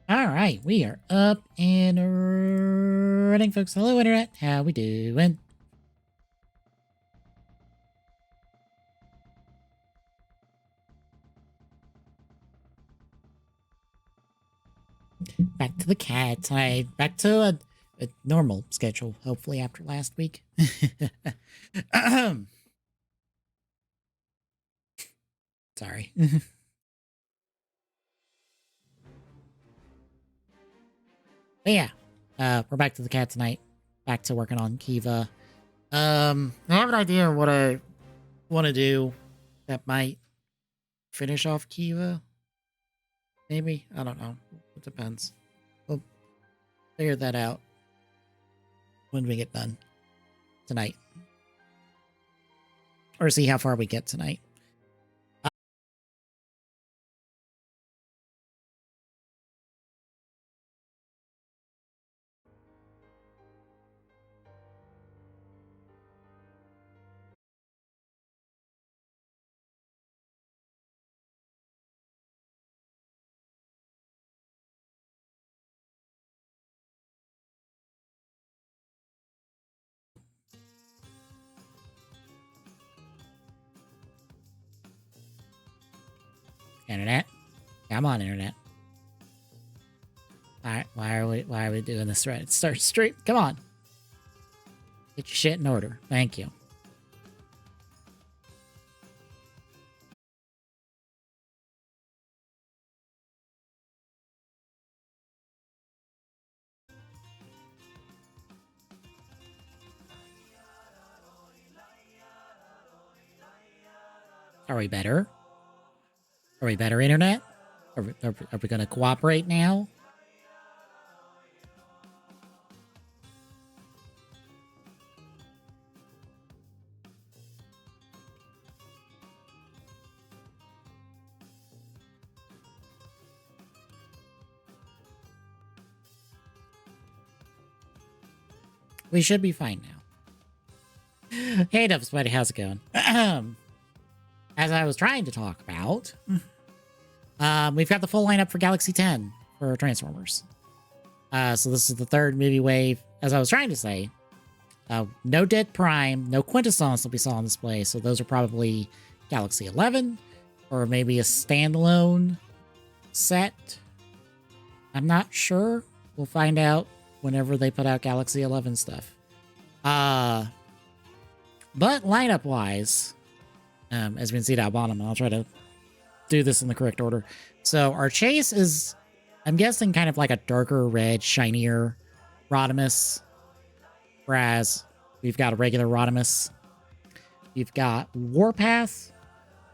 All right, we are up and running, folks. Hello, Internet. How we doing? Back to the cat. Back to a normal schedule, hopefully, after last week. Sorry. But yeah, we're back to the cat tonight. Back to working on Kiva. I have an idea of what I want to do that might finish off Kiva. Maybe. I don't know. It depends. We'll figure that out when we get done tonight. Or see how far we get tonight. Internet. Come on, Internet. Alright, why are we doing this right? Start straight. Come on. Get your shit in order. Thank you. Are we better? Are we better, Internet? Are we going to cooperate now? We should be fine now. Hey, Dubs buddy, how's it going? As I was trying to talk about, we've got the full lineup for Galaxy 10 for Transformers. So this is the third movie wave. As I was trying to say, no Dead Prime, no Quintessence that we saw on display. So those are probably Galaxy 11 or maybe a standalone set. I'm not sure. We'll find out whenever they put out Galaxy 11 stuff. But lineup wise, as we can see down bottom, I'll try to do this in the correct order. So our chase is, I'm guessing, kind of like a darker red, shinier Rodimus. Whereas we've got a regular Rodimus. We've got Warpath.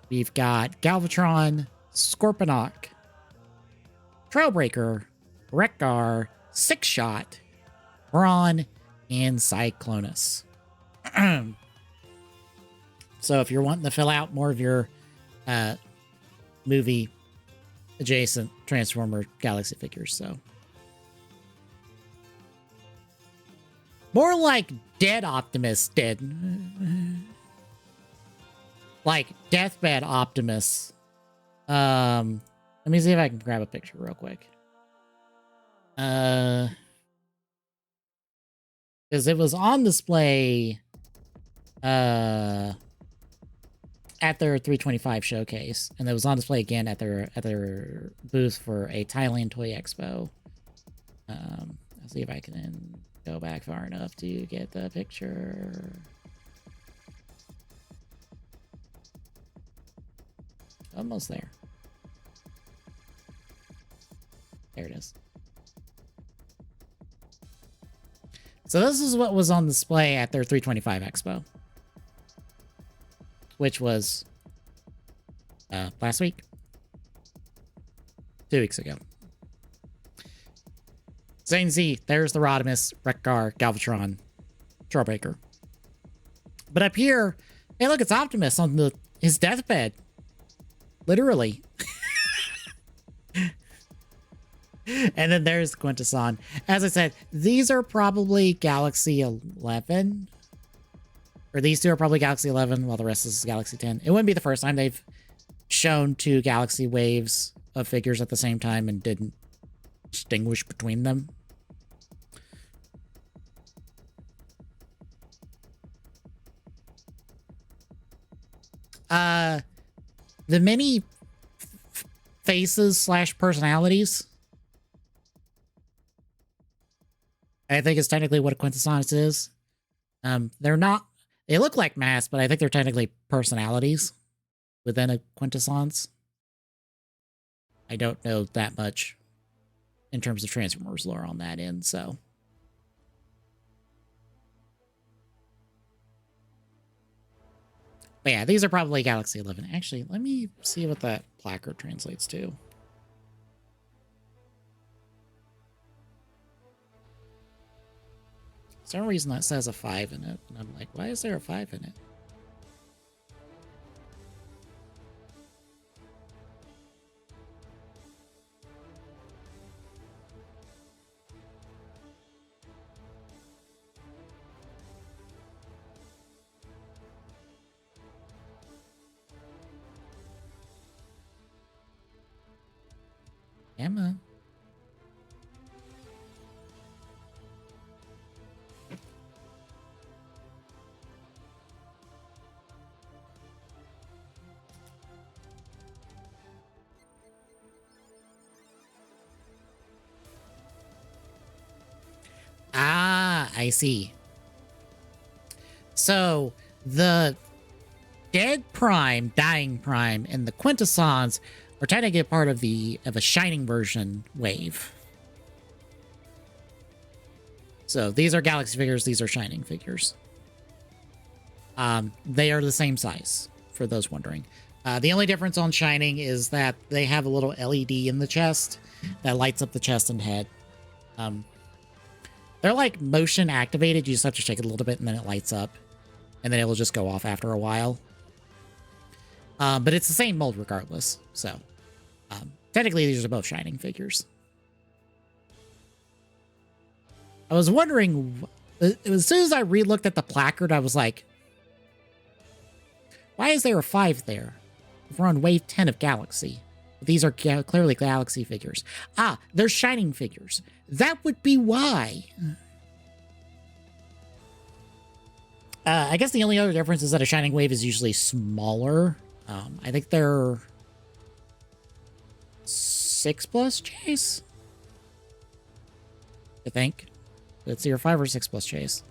We've got Galvatron, Scorponok, Trailbreaker, Wreck-Gar, Six Shot, Brawn, and Cyclonus. So if you're wanting to fill out more of your movie adjacent Transformer Galaxy figures, so more like Dead Optimus dead. Like Deathbed Optimus. Let me see if I can grab a picture real quick. Because it was on display at their 325 showcase, and it was on display again at their booth for a Thailand Toy Expo. I'll see if I can go back far enough to get the picture. Almost there. There it is. So this is what was on display at their 325 Expo, which was last week, 2 weeks ago. So you can see, there's the Rodimus, Wreck-Gar, Galvatron, Trailbreaker. But up here, hey, look, it's Optimus on his deathbed. Literally. And then there's Quintesson. As I said, these are probably Galaxy 11. Or these two are probably Galaxy 11, while the rest is Galaxy 10. It wouldn't be the first time they've shown two Galaxy waves of figures at the same time and didn't distinguish between them. The many faces slash personalities, I think is technically what a quintessence is. They're not, they look like masks, but I think they're technically personalities within a quintessence. I don't know that much in terms of Transformers lore on that end, so. But yeah, these are probably Galaxy 11. Actually, let me see what that placard translates to. For some reason that says a 5 in it, and I'm like, why is there a 5 in it? Emma. Ah, I see. So the dead prime, dying prime, and the quintessons are trying to get part of a shining version wave. So these are galaxy figures, these are shining figures. They are the same size, for those wondering. The only difference on shining is that they have a little LED in the chest that lights up the chest and head. They're like motion activated. You just have to shake it a little bit and then it lights up. And then it will just go off after a while. But it's the same mold regardless. So technically these are both shining figures. I was wondering, as soon as I re-looked at the placard, I was like, why is there a 5 there? If we're on wave 10 of Galaxy. These are clearly Galaxy figures. Ah, they're shining figures. That would be why. I guess the only other difference is that a shining wave is usually smaller. I think they're 6+ chase. I think. Let's see, or 5 or 6+ chase.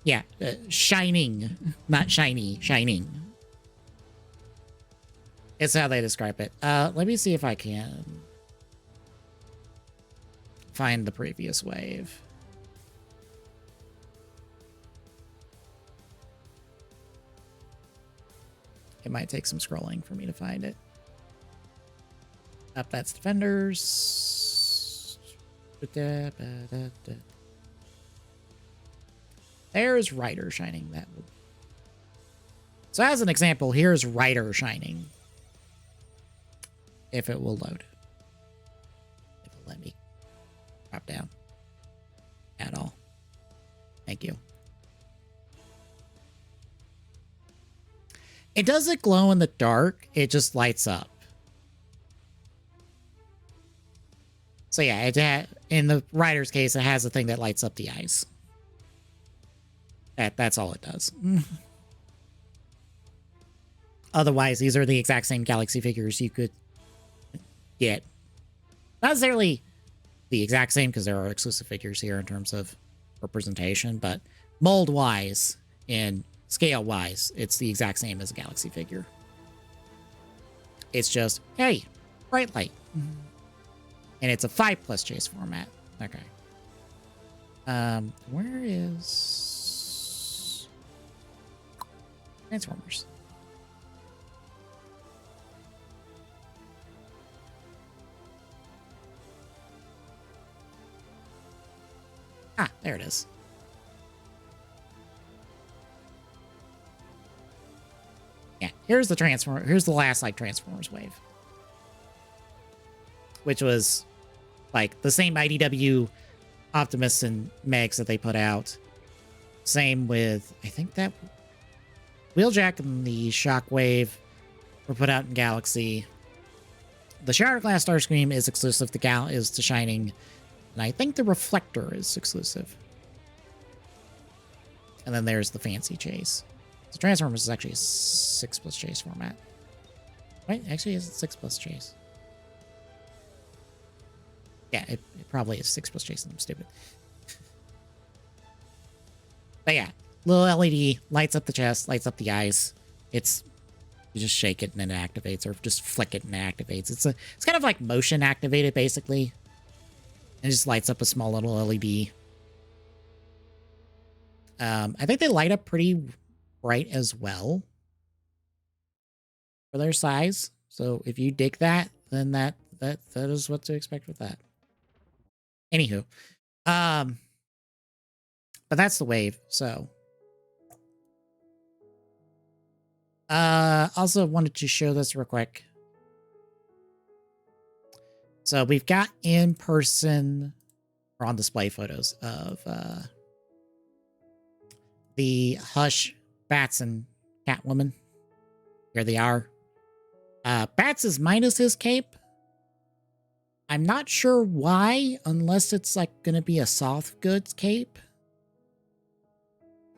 Yeah, shining, not shiny, shining. It's how they describe it. Let me see if I can find the previous wave. It might take some scrolling for me to find it. Up, that's Defenders. There's Rider shining. That would. So as an example, here's Rider shining. If it will load. If it'll let me drop down at all. Thank you. It doesn't glow in the dark. It just lights up. So yeah, in the Rider's case, it has a thing that lights up the eyes. That's all it does. Otherwise, these are the exact same Galaxy figures you could get. Not necessarily the exact same, because there are exclusive figures here in terms of representation, but mold-wise and scale-wise, it's the exact same as a Galaxy figure. It's just, hey, bright light. And it's a 5+ chase format. Okay. Where is Transformers? Ah, there it is. Yeah, here's the Transformer. Here's the last like Transformers wave, which was like the same IDW Optimus and Megs that they put out. Same with, I think that Wheeljack and the Shockwave were put out in Galaxy. the Shattered Glass Starscream is exclusive. The Gal is to Shining. And I think the Reflector is exclusive. And then there's the Fancy Chase. The Transformers is actually a 6+ chase format. Right? Actually, it's a 6+ chase. Yeah, it probably is 6+ chase, and I'm stupid. But yeah, little LED, lights up the chest, lights up the eyes. It's, you just shake it and then it activates, or just flick it and it activates. It's kind of like motion activated, basically. It just lights up a small little LED. I think they light up pretty bright as well for their size. So if you dig that, then that is what to expect with that. Anywho, but that's the wave. So, also wanted to show this real quick. So we've got in-person or on display photos of the Hush, Bats, and Catwoman. Here they are. Bats is minus his cape. I'm not sure why, unless it's like going to be a soft goods cape.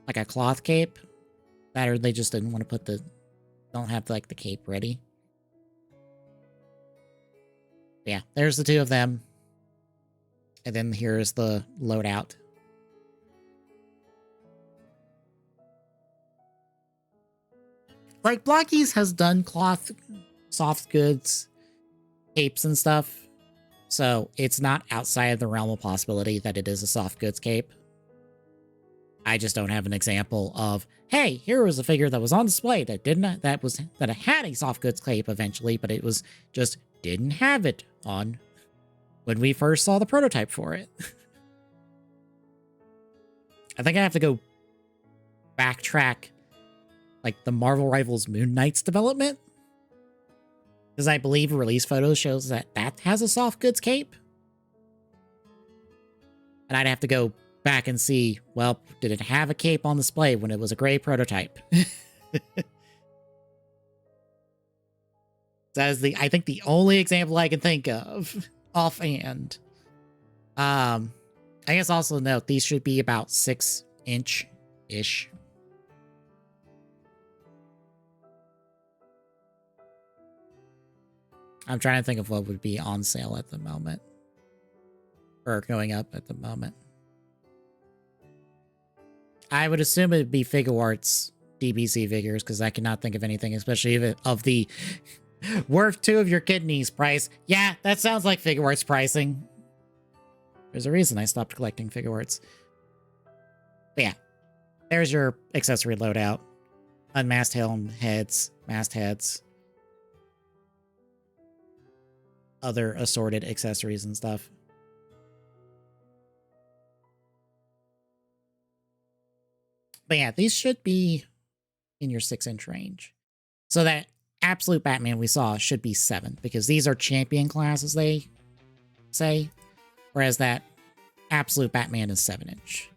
Like a cloth cape. That or they just didn't want to put don't have like the cape ready. Yeah, there's the two of them. And then here's the loadout. Like, Blockies has done cloth, soft goods, capes and stuff. So it's not outside of the realm of possibility that it is a soft goods cape. I just don't have an example of, hey, here was a figure that was on display that that had a soft goods cape eventually, but it was just didn't have it on when we first saw the prototype for it. I think I have to go backtrack like the Marvel Rivals Moon Knight's development. Because I believe release photos shows that has a soft goods cape. And I'd have to go back and see, well, did it have a cape on display when it was a gray prototype? That is I think the only example I can think of offhand. I guess also note, these should be about 6-inch-ish. I'm trying to think of what would be on sale at the moment. Or going up at the moment. I would assume it would be Figuarts DBC figures, because I cannot think of anything, especially if of the worth 2 of your kidneys price. Yeah, that sounds like Figuarts pricing. There's a reason I stopped collecting Figuarts. But yeah, there's your accessory loadout. Unmasked helm heads, mast heads. Other assorted accessories and stuff. But yeah, these should be in your 6-inch range. So that Absolute Batman we saw should be 7, because these are champion class, as they say. Whereas that Absolute Batman is 7-inch.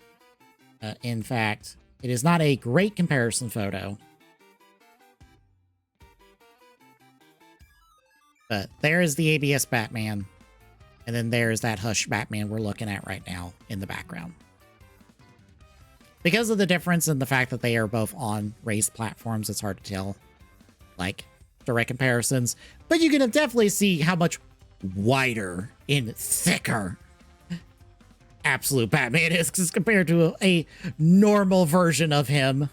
In fact, it is not a great comparison photo. But there is the ABS Batman. And then there's that Hush Batman we're looking at right now in the background. Because of the difference in the fact that they are both on raised platforms, it's hard to tell, like, direct comparisons. But you can definitely see how much wider and thicker Absolute Batman is compared to a normal version of him.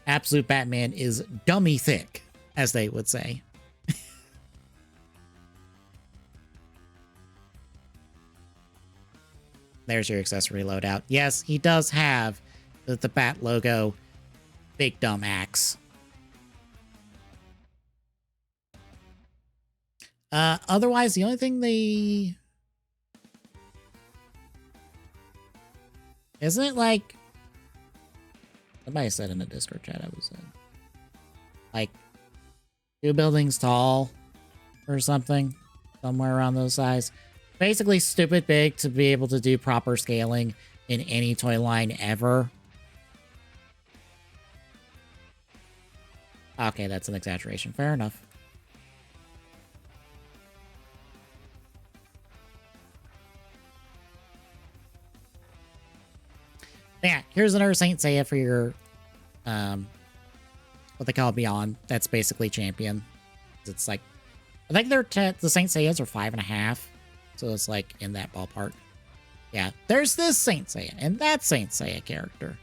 Absolute Batman is dummy thick, as they would say. There's your accessory loadout. Yes, he does have the Bat logo, big dumb axe. Otherwise, the only thing they... Isn't it like... Somebody said in the Discord chat I was in. Like, 2 buildings tall or something. Somewhere around those size. Basically stupid big to be able to do proper scaling in any toy line ever. Okay, that's an exaggeration. Fair enough. Yeah, here's another Saint Seiya for your, what they call Beyond. That's basically champion. It's like, I think they're the Saint Seiyas are 5.5, so it's like in that ballpark. Yeah, there's this Saint Seiya and that Saint Seiya character.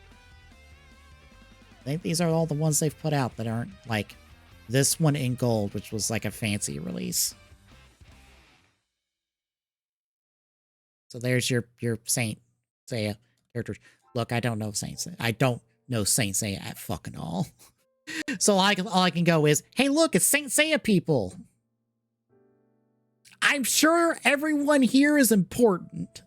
I think these are all the ones they've put out that aren't like this one in gold, which was like a fancy release. So there's your Saint Seiya characters. Look, I don't know Saint Seiya. I don't know Saint Seiya at fucking all. So all I can go is, hey, look, it's Saint Seiya people. I'm sure everyone here is important.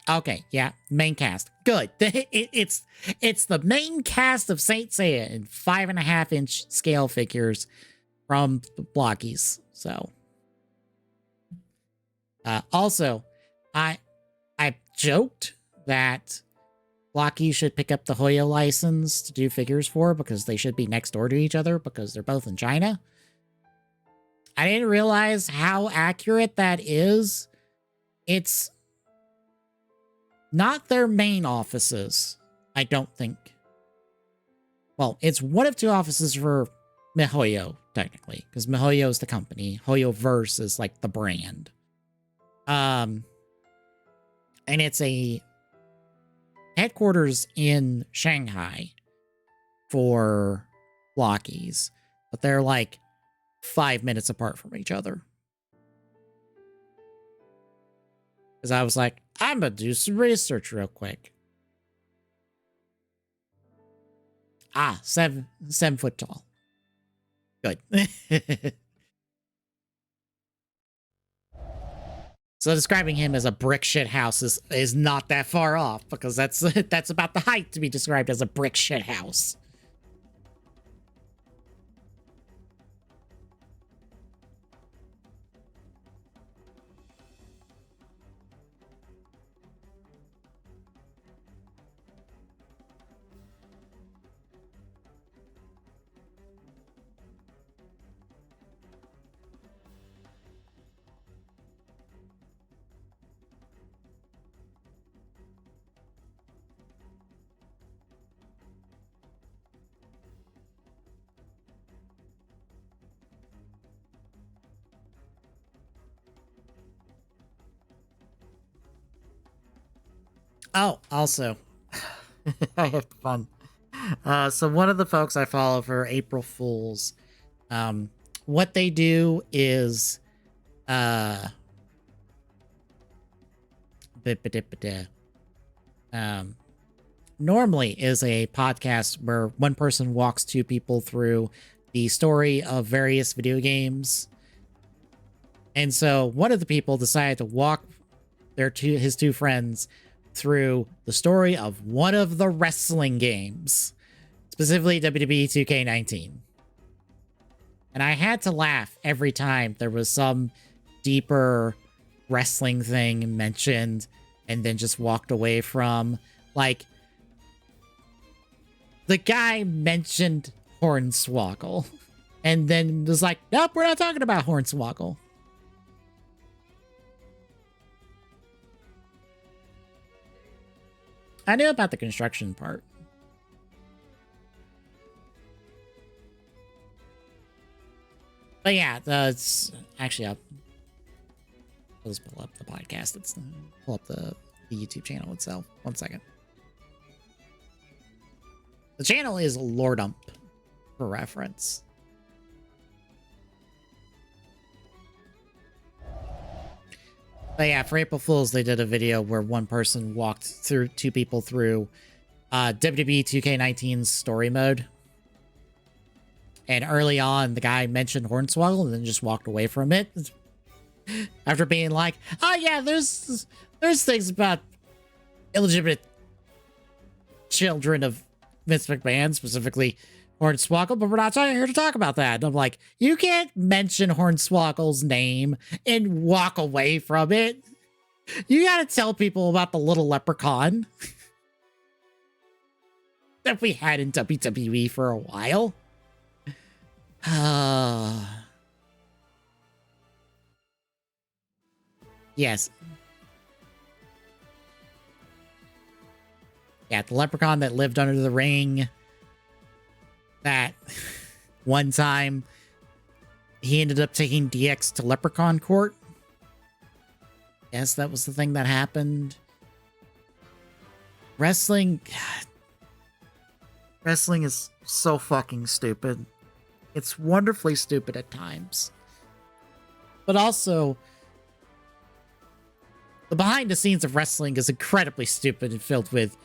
Okay, yeah, main cast. Good. It's the main cast of Saint Seiya in 5.5-inch scale figures from Blockies. So, also, I joked that Blocky should pick up the Hoyo license to do figures for because they should be next door to each other because they're both in China. I didn't realize how accurate that is. It's not their main offices, I don't think. Well, it's one of two offices for MiHoYo, technically, because MiHoYo is the company. HoYoverse is like the brand. And it's a headquarters in Shanghai for Blockies, but they're like 5 minutes apart from each other. Because I was like, I'm going to do some research real quick. Ah, 7 foot tall. Good. So describing him as a brick shit house is not that far off, because that's about the height to be described as a brick shit house. Oh, also, I have fun. So one of the folks I follow for April Fools, what they do is, normally is a podcast where one person walks two people through the story of various video games. And so one of the people decided to walk his two friends through the story of one of the wrestling games, specifically WWE 2K19. And I had to laugh every time there was some deeper wrestling thing mentioned and then just walked away from. Like, the guy mentioned Hornswoggle and then was like, nope, we're not talking about Hornswoggle. I knew about the construction part. But yeah, it's actually I'll just pull up the podcast. It's pull up the YouTube channel itself. 1 second. The channel is Lordump, for reference. But yeah, for April Fools, they did a video where one person walked through two people through WWE 2K19's story mode. And early on, the guy mentioned Hornswoggle and then just walked away from it. After being like, oh yeah, there's things about illegitimate children of Vince McMahon, specifically Hornswoggle, but we're not here to talk about that. And I'm like, you can't mention Hornswoggle's name and walk away from it. You gotta tell people about the little leprechaun that we had in WWE for a while. Yes. Yeah, the leprechaun that lived under the ring. That one time he ended up taking DX to Leprechaun Court. Yes, that was the thing that happened. Wrestling... God. Wrestling is so fucking stupid. It's wonderfully stupid at times. But also, the behind the scenes of wrestling is incredibly stupid and filled with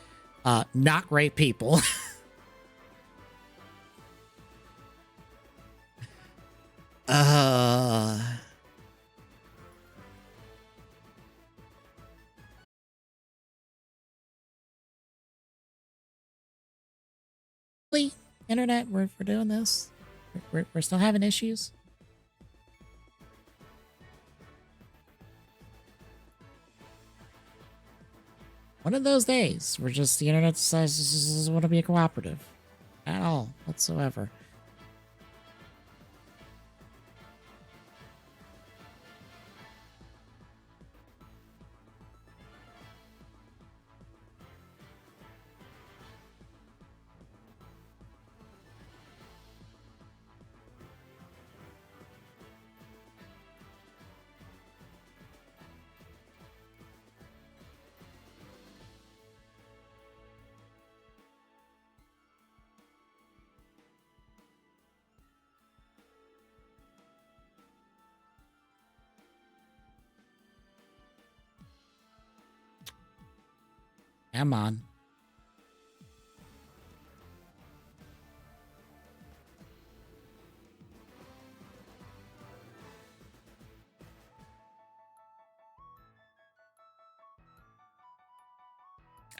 not great people. Internet, we're doing this. We're still having issues. One of those days where just the internet decides this doesn't want to be a cooperative at all whatsoever. Come on.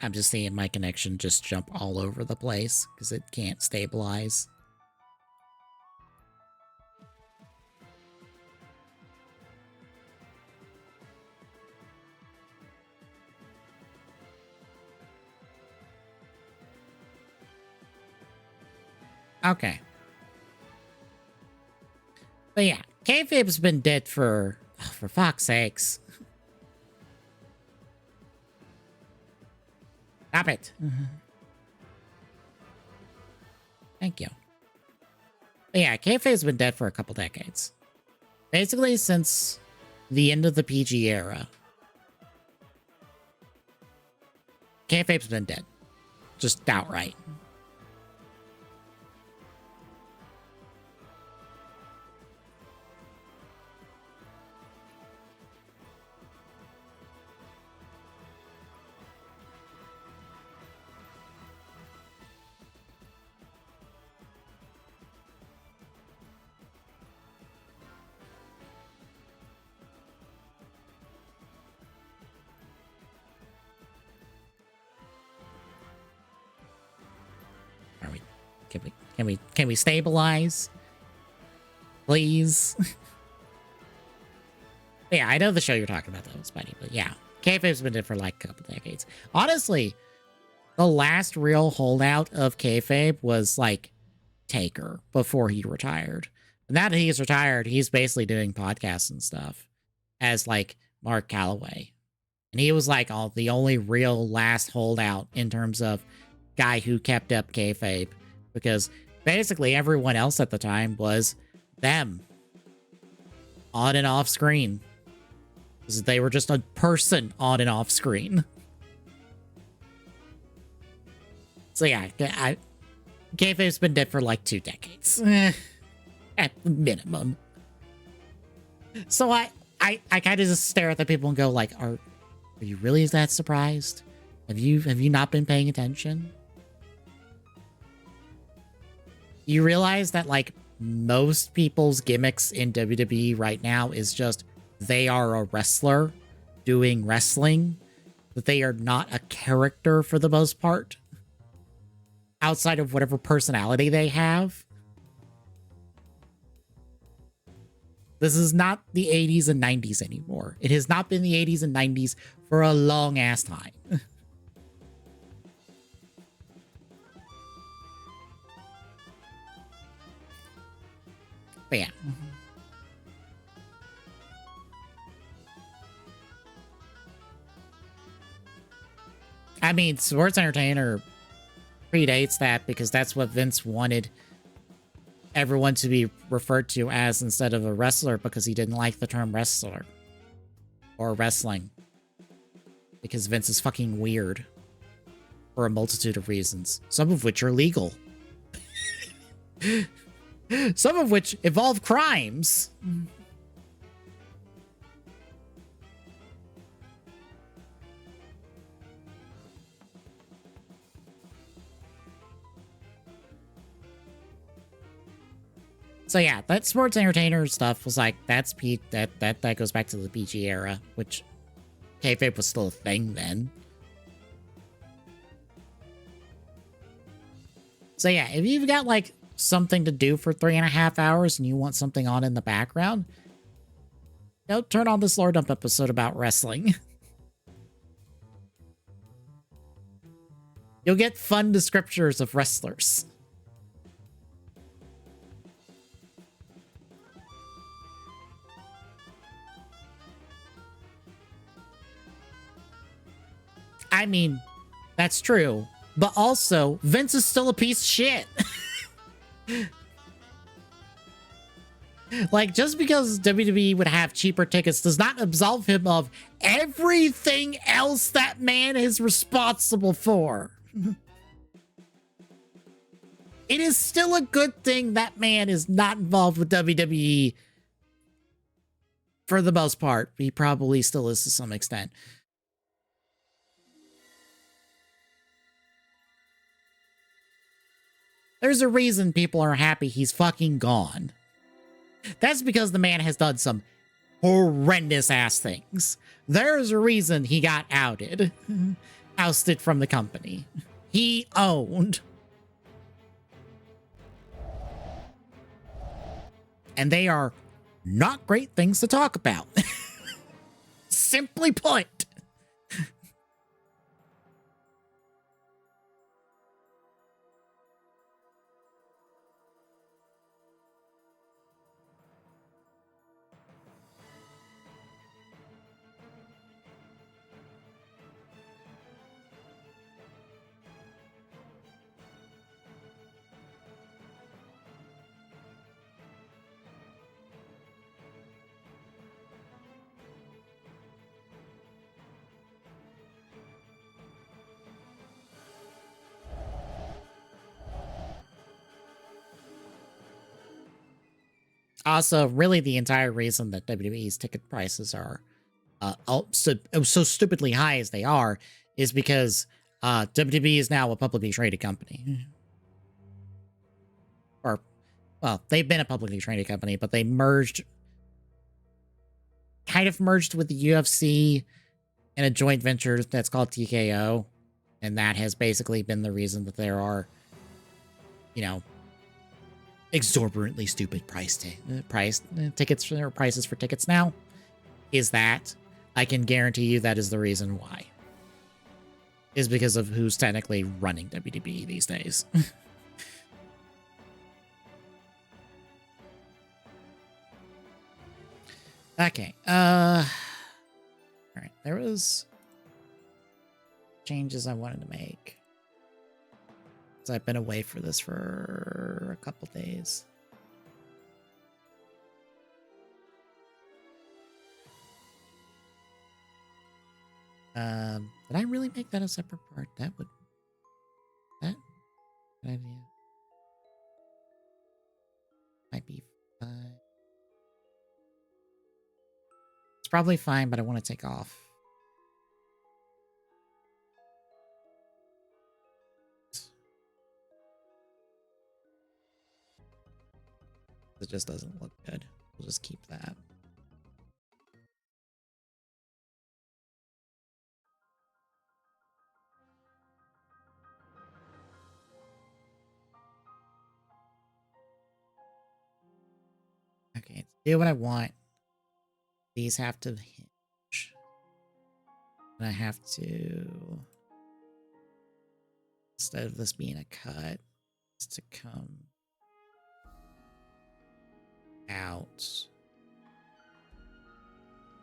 I'm just seeing my connection just jump all over the place because it can't stabilize. Okay. But yeah, kayfabe's been dead for fuck's sakes. Stop it. Thank you. But yeah, kayfabe's been dead for a couple decades. Basically since the end of the PG era. Kayfabe's been dead. Just outright. Can we stabilize? Please? Yeah, I know the show you're talking about, though, Spidey, but yeah. Kayfabe's been dead for like a couple decades. Honestly, the last real holdout of kayfabe was like Taker before he retired. And now that he's retired, he's basically doing podcasts and stuff as like Mark Calloway. And he was like the only real last holdout in terms of guy who kept up kayfabe, because basically everyone else at the time was them on and off screen. Because they were just a person on and off screen. So yeah, kayfabe's been dead for like 2 decades. At the minimum. So I kind of just stare at the people and go like, are you really that surprised? Have you not been paying attention? You realize that like most people's gimmicks in WWE right now is just they are a wrestler doing wrestling, that they are not a character for the most part. outside of whatever personality they have. This is not the 80s and 90s anymore. It has not been the 80s and 90s for a long ass time. But yeah. I mean, sports entertainer predates that because that's what Vince wanted everyone to be referred to as instead of a wrestler, because he didn't like the term wrestler or wrestling, because Vince is fucking weird for a multitude of reasons, some of which are legal. Some of which involve crimes. So yeah, that sports entertainer stuff was like, that's that goes back to the PG era, which kayfabe was still a thing then. So yeah, if you've got like something to do for 3.5 hours and you want something on in the background, don't turn on this Lore Dump episode about wrestling. You'll get fun descriptors of wrestlers. I mean, that's true. But also, Vince is still a piece of shit. Like, just because WWE would have cheaper tickets does not absolve him of everything else that man is responsible for. It is still a good thing that man is not involved with WWE for the most part. He probably still is to some extent. There's a reason people are happy he's fucking gone. That's because the man has done some horrendous ass things. There's a reason he got outed. Ousted from the company. He owned. And they are not great things to talk about. Simply put. Also, really the entire reason that WWE's ticket prices are so stupidly high as they are is because WWE is now a publicly traded company. Or, well, they've been a publicly traded company, but they kind of merged with the UFC in a joint venture that's called TKO. And that has basically been the reason that there are, you know, exorbitantly stupid tickets or prices for tickets now. Is that I can guarantee you that is the reason why. Is because of who's technically running WWE these days. Okay. All right. There was changes I wanted to make. So I've been away for this for a couple days. Did I really make that a separate part? That good idea. Might be fine. It's probably fine, but I want to take off. It just doesn't look good. We'll just keep that. Okay, to do what I want, these have to hinge. And I have to, instead of this being a cut, it's to come out.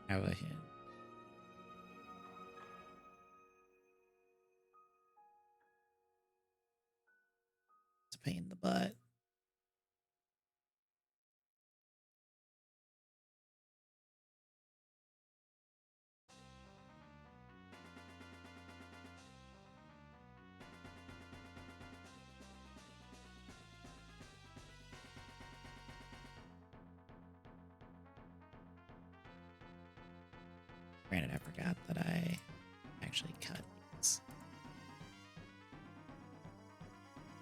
Have a hinge. It's a pain in the butt. Granted, I forgot that I actually cut these.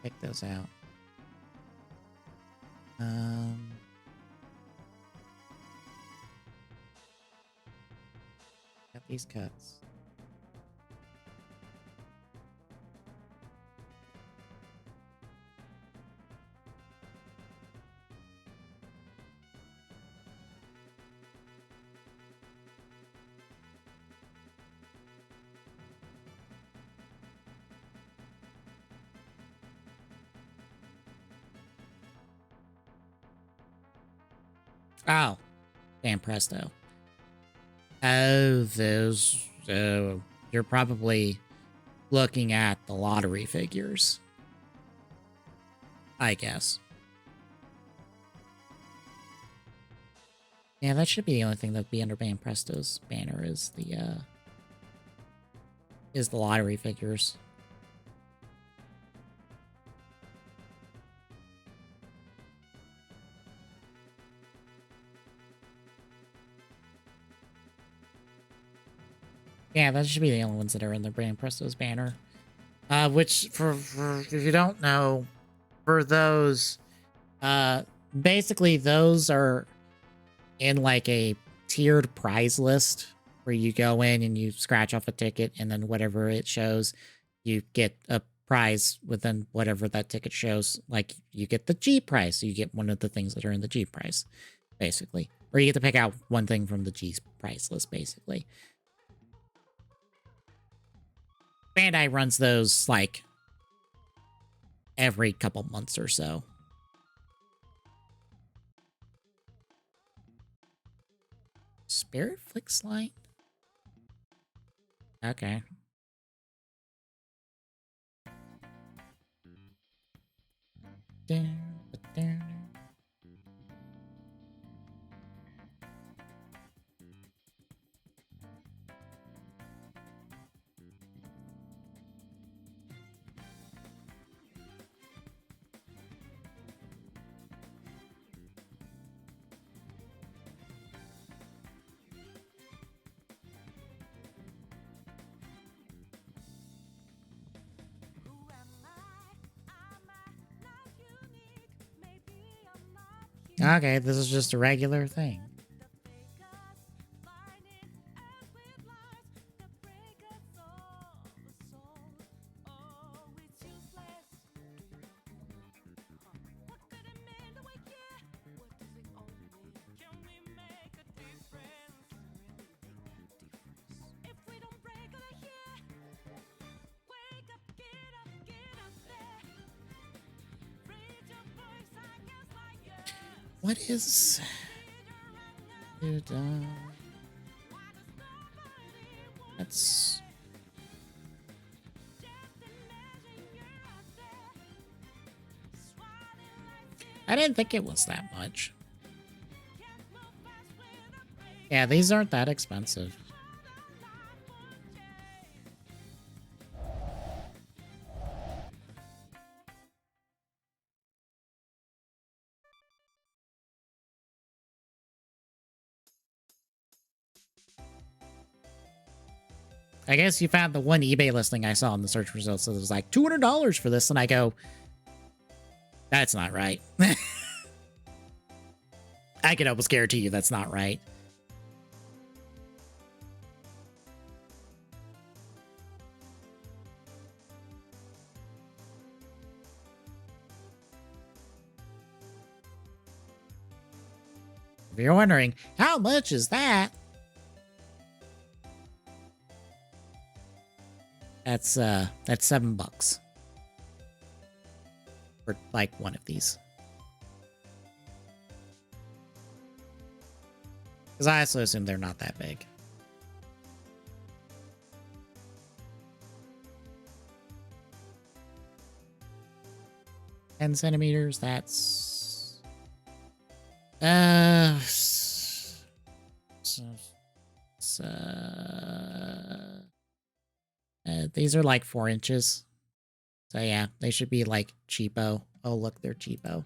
Pick those out. Got these cuts. Oh, damn presto. Oh, those. Oh, you're probably looking at the lottery figures, I guess. Yeah, that should be the only thing that'd be under Band Presto's banner is the lottery figures. Yeah, that should be the only ones that are in the Brand Presto's banner. Which, for if you don't know, for those, basically those are in like a tiered prize list where you go in and you scratch off a ticket and then whatever it shows, you get a prize within whatever that ticket shows. Like you get the G prize, so you get one of the things that are in the G prize, basically. Or you get to pick out one thing from the G prize list, basically. Bandai runs those like every couple months or so. Spirit Flicks Light? Okay. Okay, this is just a regular thing. What is... That's... I didn't think it was that much. Yeah, these aren't that expensive. I guess you found the one eBay listing I saw in the search results that was like $200 for this, and I go, that's not right. I can almost guarantee you that's not right. If you're wondering, how much is that? That's $7 for like one of these. Because I also assume they're not that big. $10 centimeters, that's these are like 4 inches. So yeah, they should be like cheapo. Oh look, they're cheapo.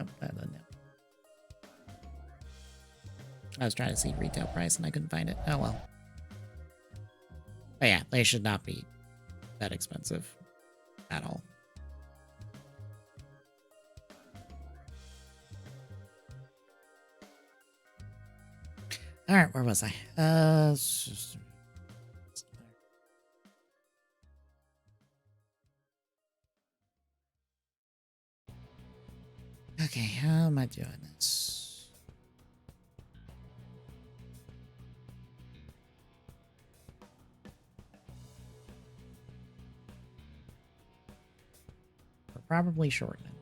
Oh, that doesn't help. I was trying to see retail price and I couldn't find it. Oh well. But yeah, they should not be that expensive at all. All right, where was I? Okay, how am I doing this? We're probably shortening.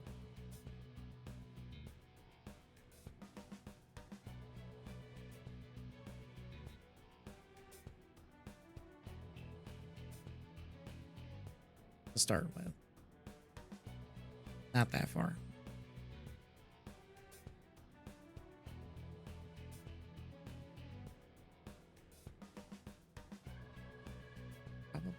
To start with. Not that far. Probably.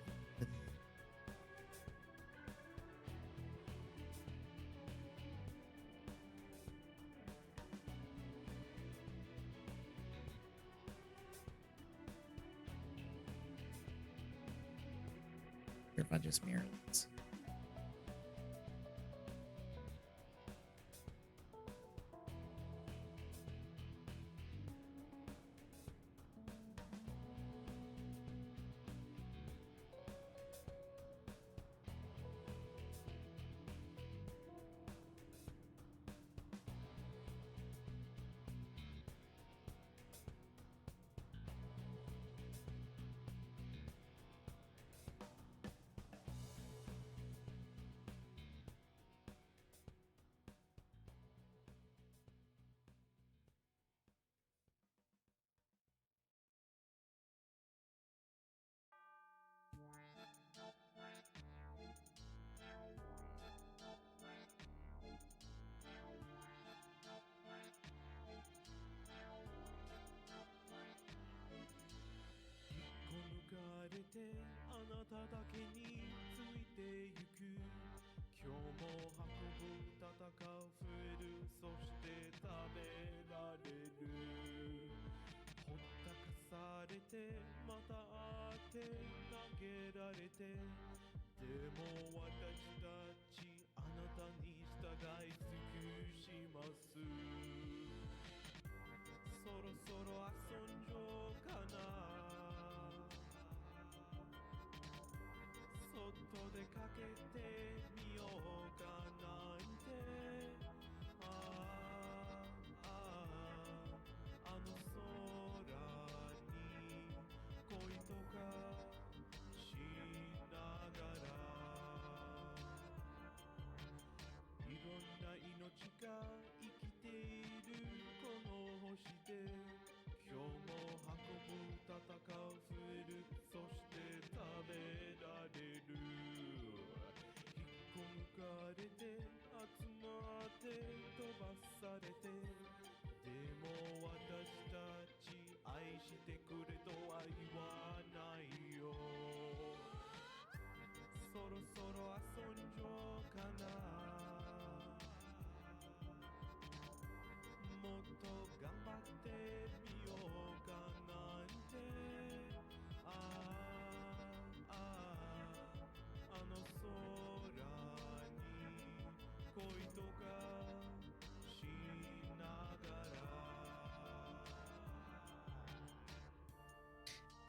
If I just mirror this.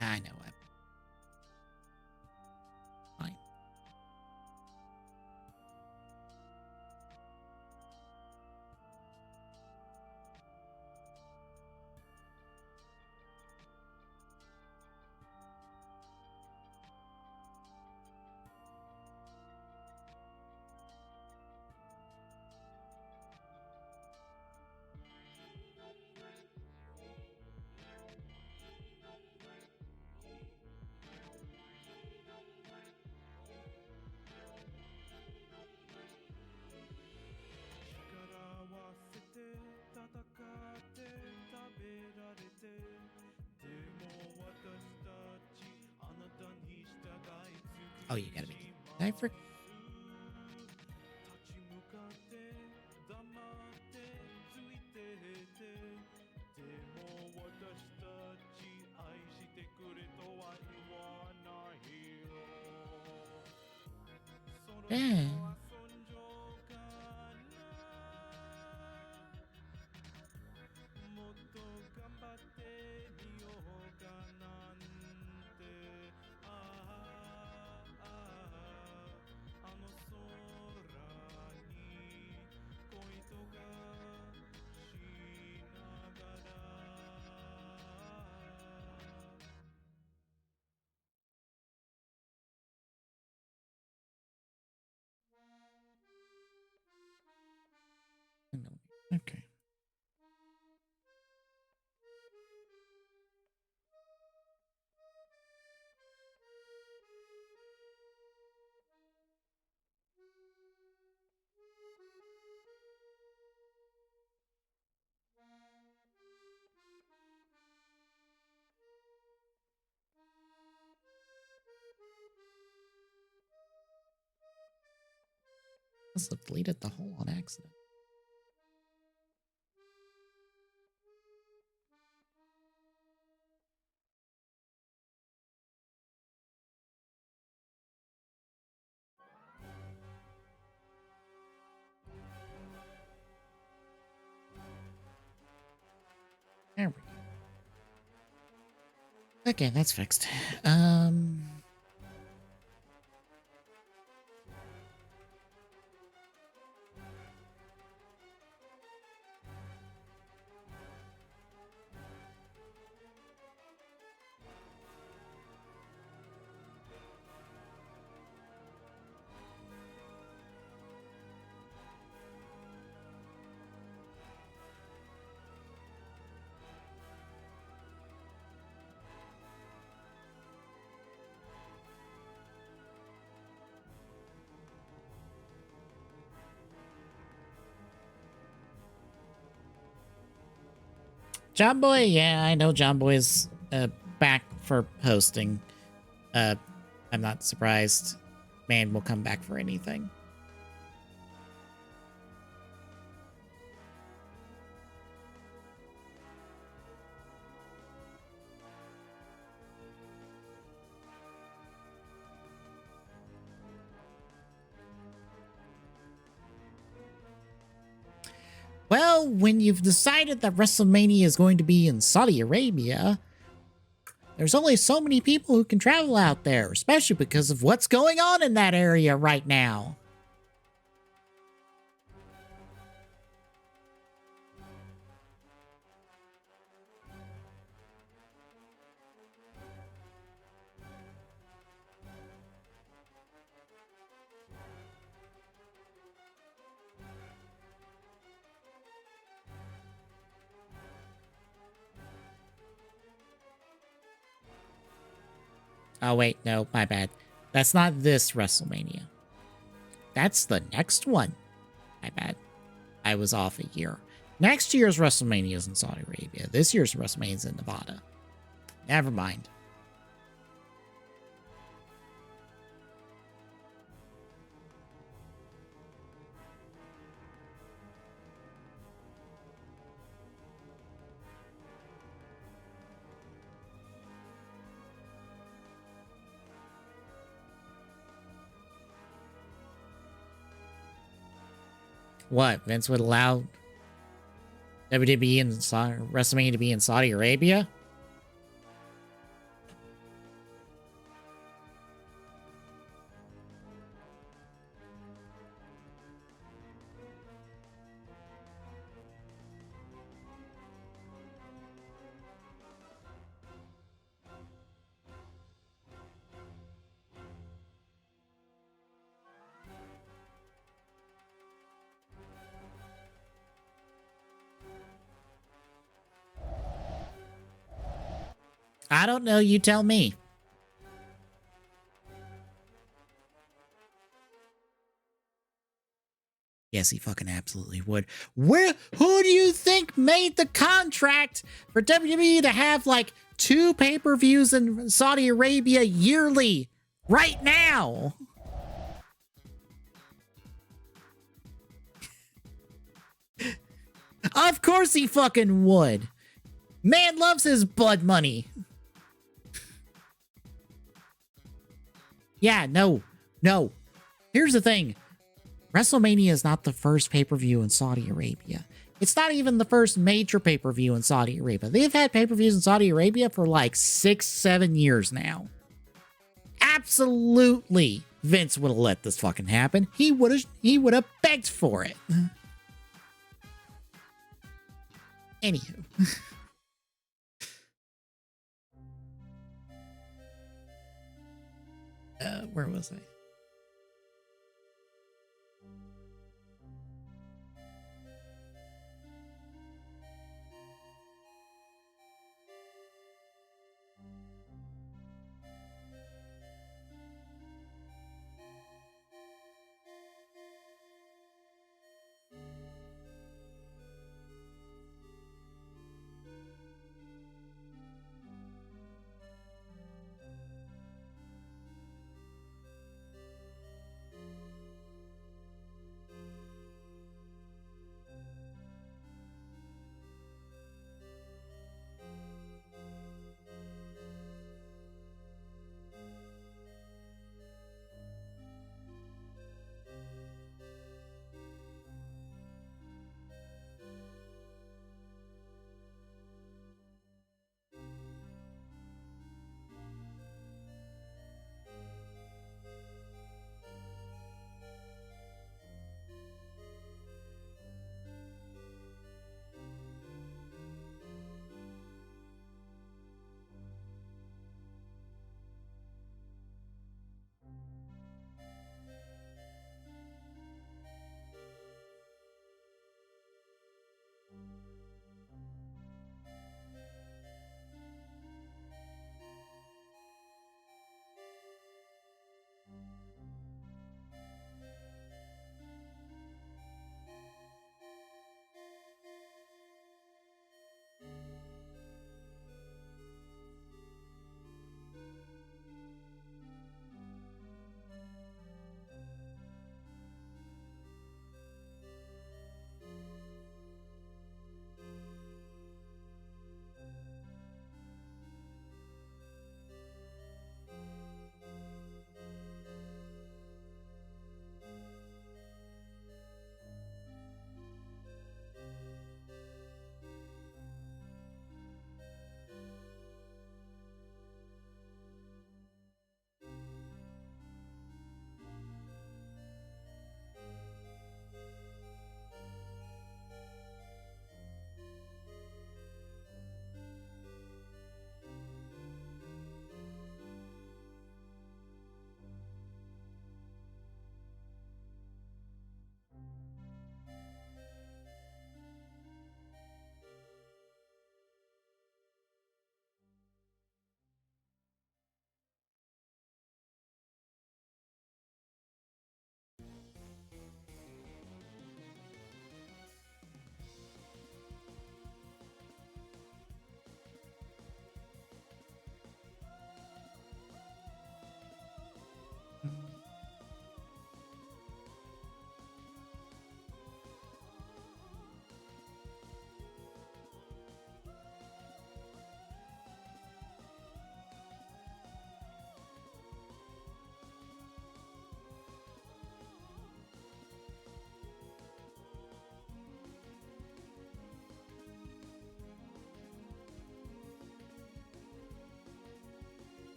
I know it. Fine. Oh, you gotta be. I forgot. Yeah. Okay. Must have deleted the hole on accident. There we go. Okay, that's fixed. John Boy, yeah, I know John Boy's back for hosting. I'm not surprised. Man will come back for anything. Well, when you've decided that WrestleMania is going to be in Saudi Arabia, there's only so many people who can travel out there, especially because of what's going on in that area right now. Oh, wait, no, my bad. That's not this WrestleMania. That's the next one. My bad. I was off a year. Next year's WrestleMania is in Saudi Arabia. This year's WrestleMania is in Nevada. Never mind. What? Vince would allow WWE and WrestleMania to be in Saudi Arabia? I don't know. You tell me. Yes, he fucking absolutely would. Who do you think made the contract for WWE to have like 2 pay-per-views in Saudi Arabia yearly right now? Of course he fucking would. Man loves his blood money. Yeah, no. Here's the thing. WrestleMania is not the first pay-per-view in Saudi Arabia. It's not even the first major pay-per-view in Saudi Arabia. They've had pay-per-views in Saudi Arabia for like 6-7 years now. Absolutely, Vince would have let this fucking happen. He would have begged for it. Anywho. Where was I?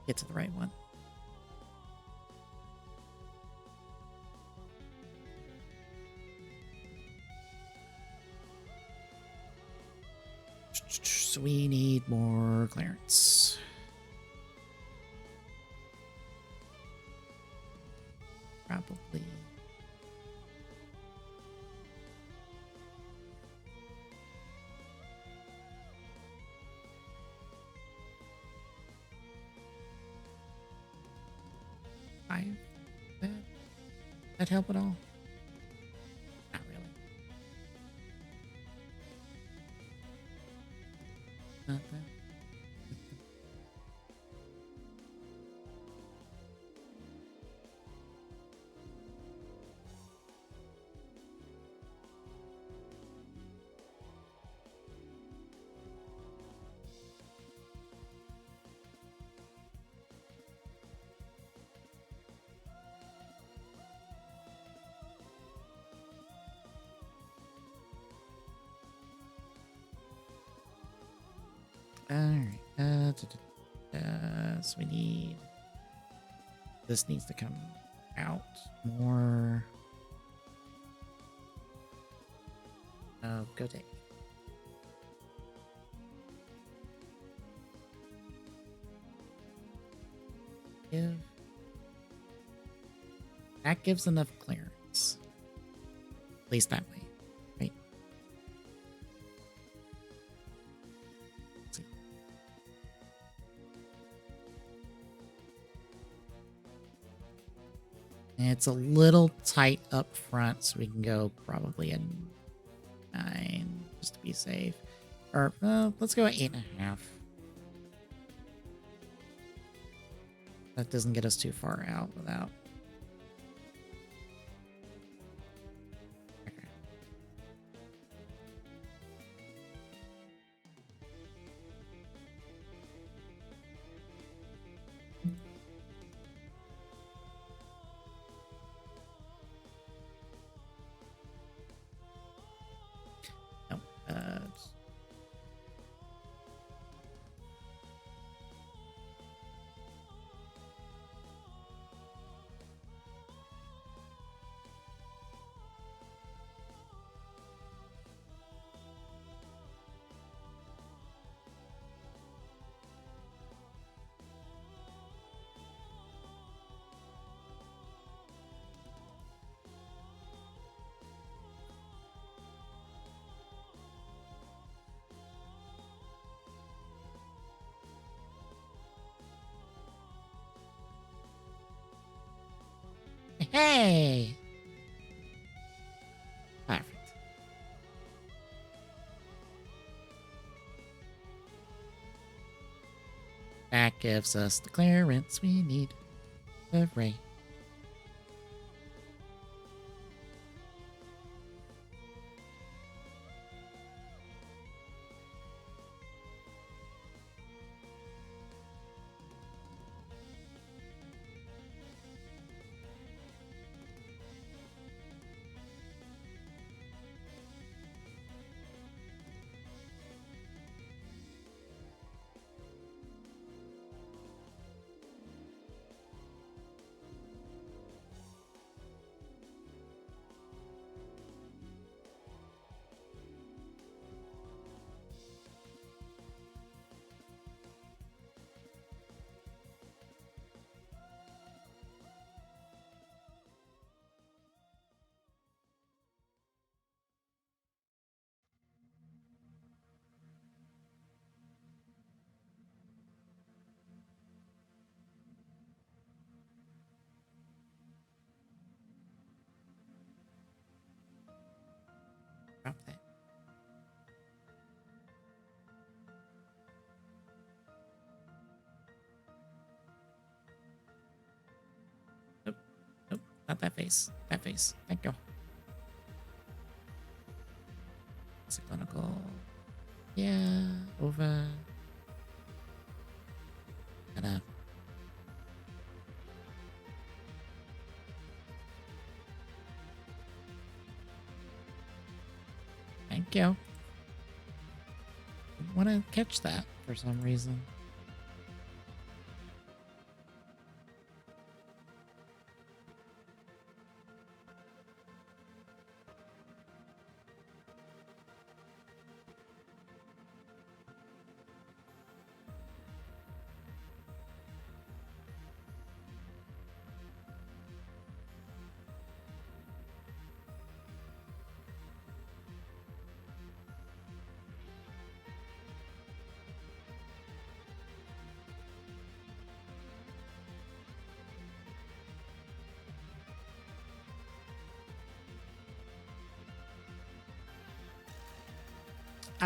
get to the right one. So we need more clearance. Probably. That help at all? Not really. Not that. Alright. So we need... This needs to come out more. Oh, go take. That gives enough clearance. At least that way, right? Let's see. It's a little tight up front, so we can go probably a 9 just to be safe. Or let's go at 8.5. That doesn't get us too far out without. Okay. No. Hey! Perfect. That gives us the clearance we need. Hooray. Drop that. Nope. Nope. Not that face. That face. Thank you. It's a clinical. Yeah. Over. Gotta. Thank you. Didn't want to catch that for some reason.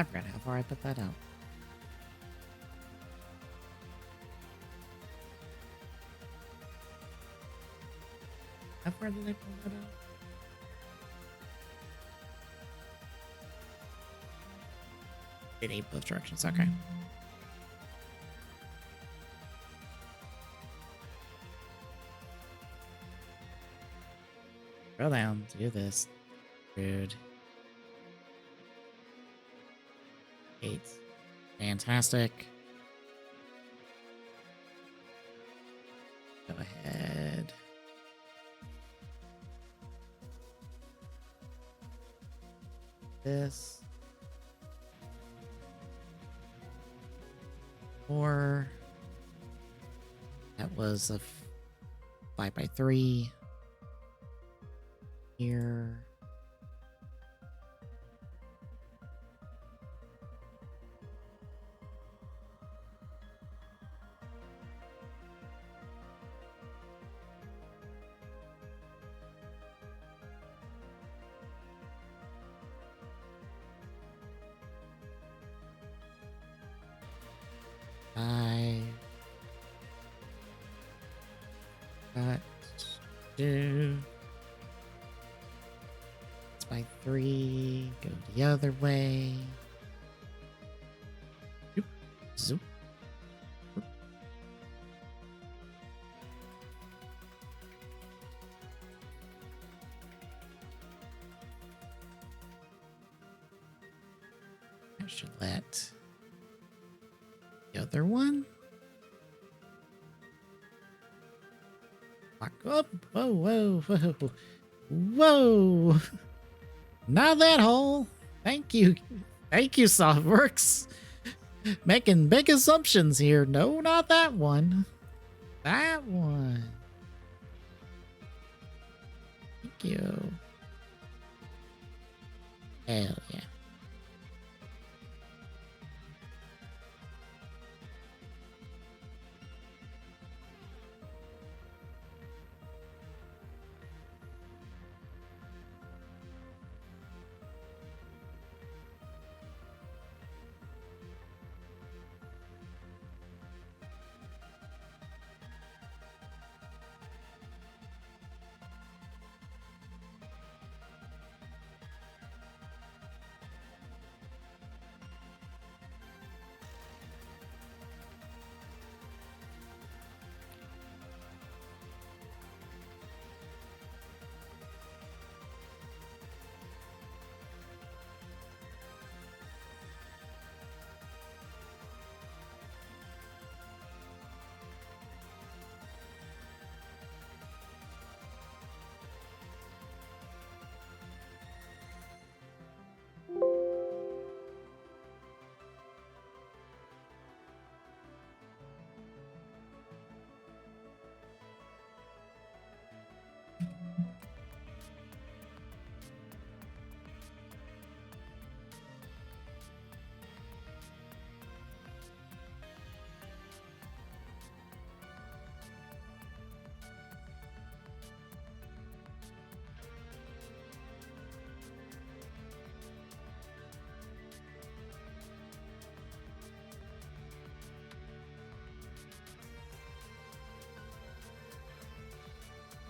I forgot how far I put that out. How far did I pull that out? In 8 both directions, okay. Go down, do this, dude. 8. Fantastic. Go ahead. This. 4. That was a 5x3. Here. Got 2. It's by 3. Go the other way. Zoop. Zoop. I should let the other one walk up. Whoa, whoa, whoa. Whoa. Not that hole. Thank you. Thank you, SolidWorks. Making big assumptions here. No, not that one. That one. Thank you. Hell yeah.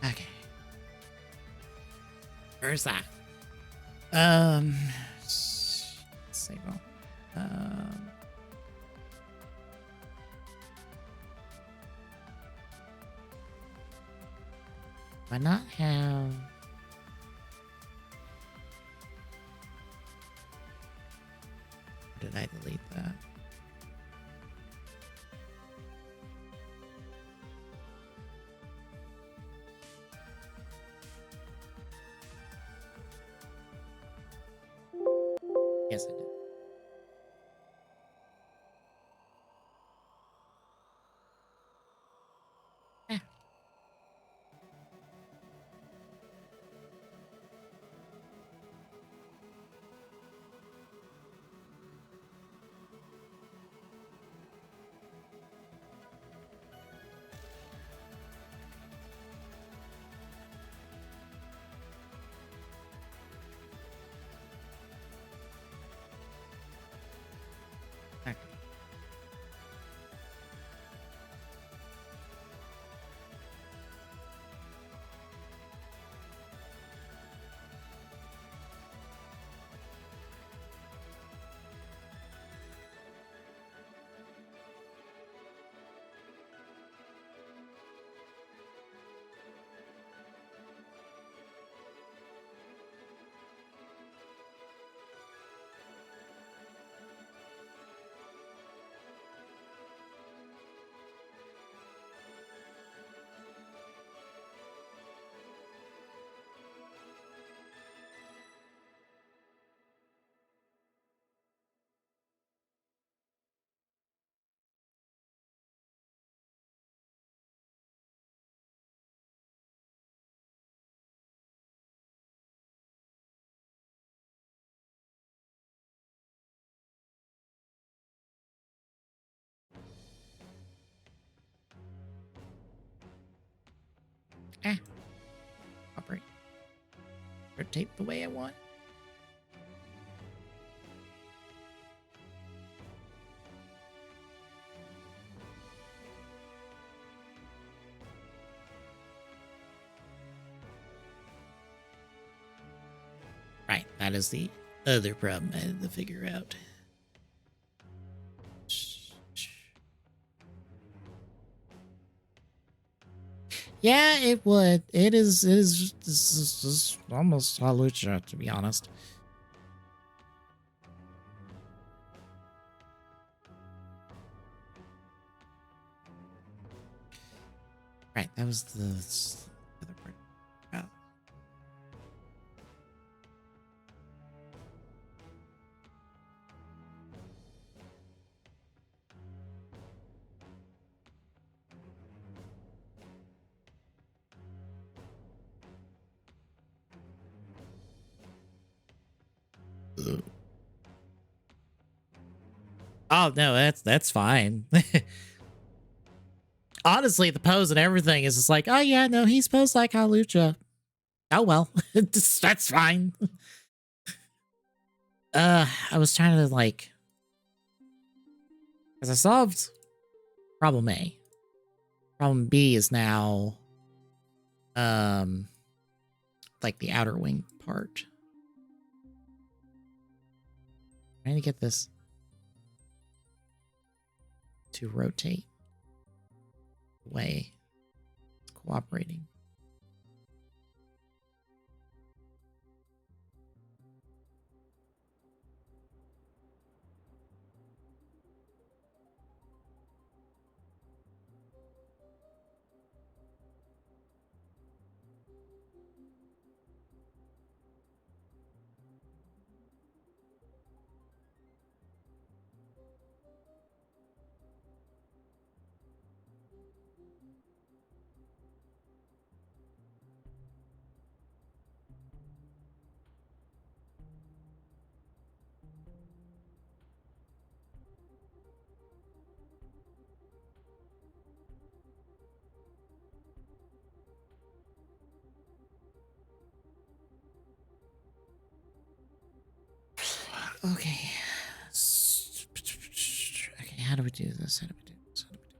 Okay. Where's that? Let's see. Well, why not have? Or did I delete that? Yes, I did. Yeah. Okay. Operate. Rotate the way I want. Right, that is the other problem I had to figure out. Yeah, it would. It is this is almost Halucha, to be honest. Right, that was the other part. Oh. Oh no, that's fine. Honestly, the pose and everything is just like, oh yeah, no, he's posed like Halucha. Oh well, that's fine. I was trying to like, because I solved problem A. Problem B is now, like the outer wing part. Trying to get this to rotate the way it's cooperating. Okay. Okay, how do we do this? How do we do this? How do we do this?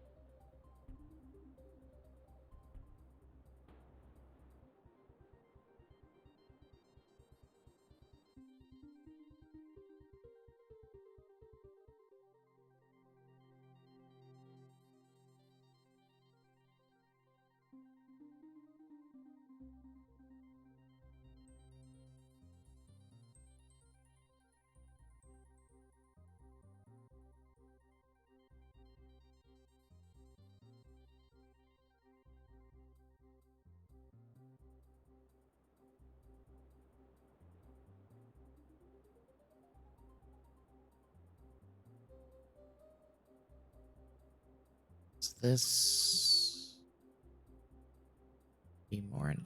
Is this be more in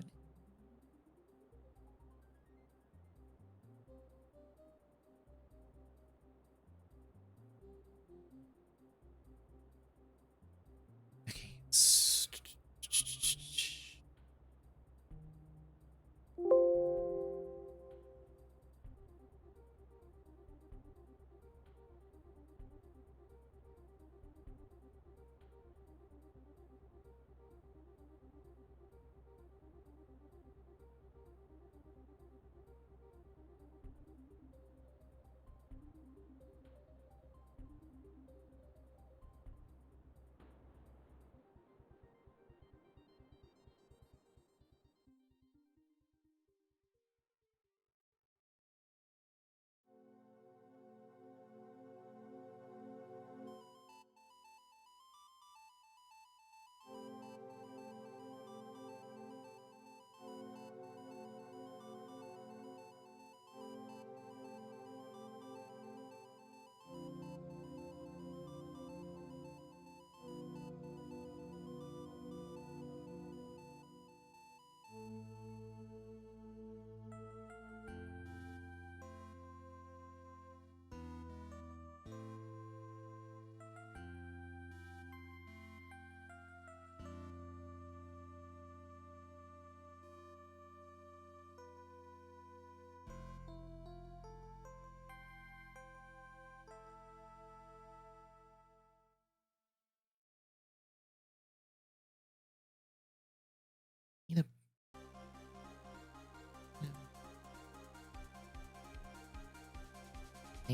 okay.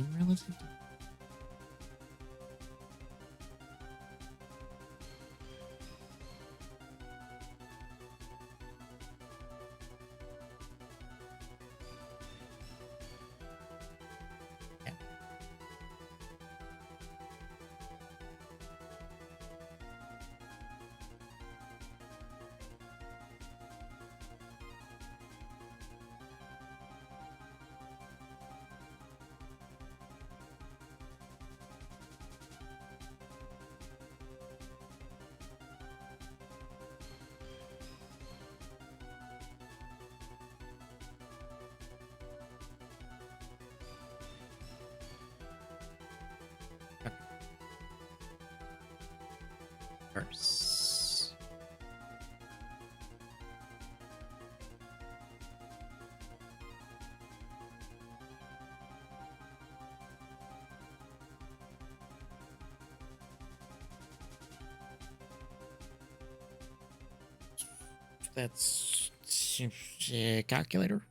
in relative to... Yeah. First. That's calculator.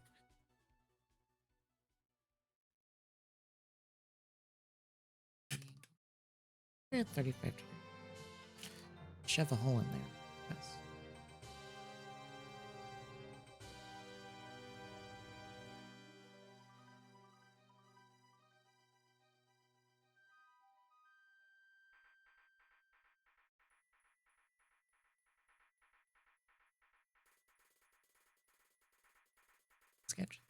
Yeah, 35. Shove a hole in there. Yes. Sketch.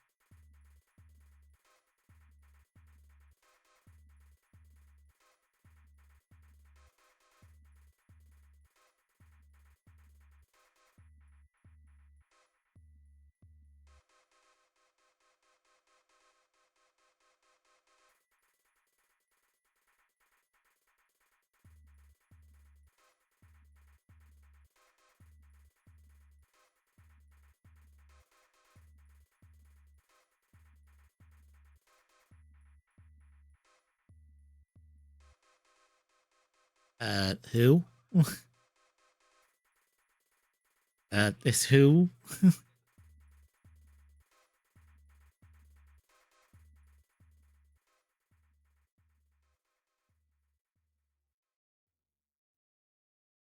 Who? This who?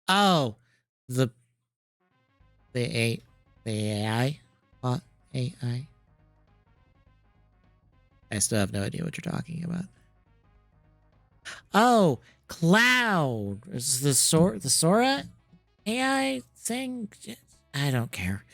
Oh, the A the AI bot AI. I still have no idea what you're talking about. Oh, Cloud. Is the Sora AI thing? I don't care.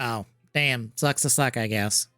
Oh, damn. Sucks to suck, I guess.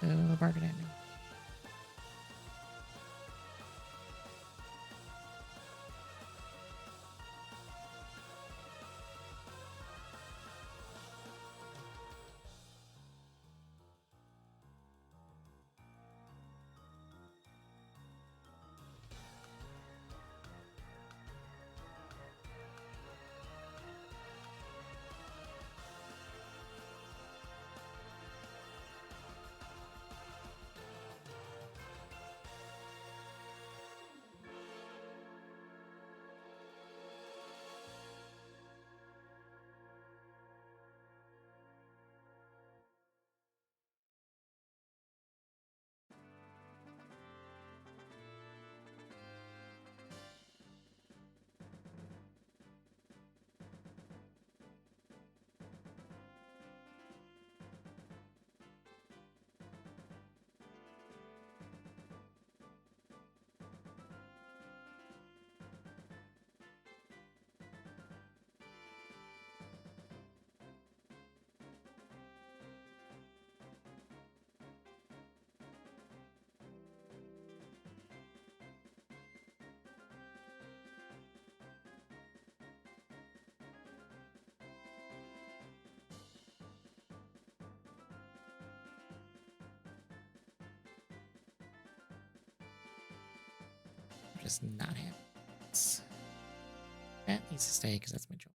Go barking at me. Just not having this. That needs to stay because that's my job.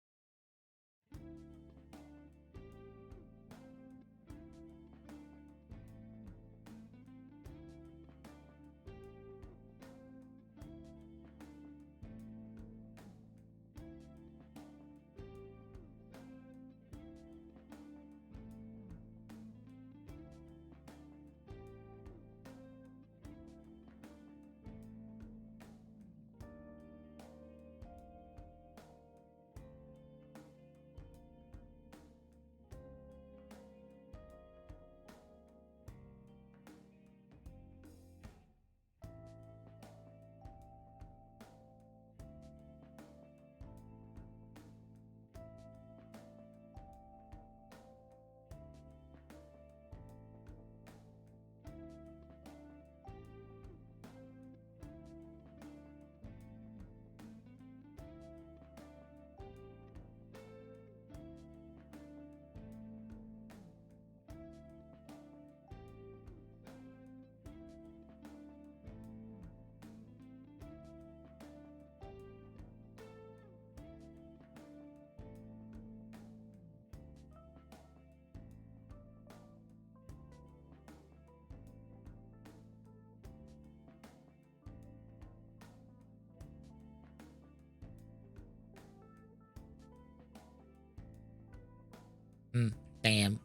Damn.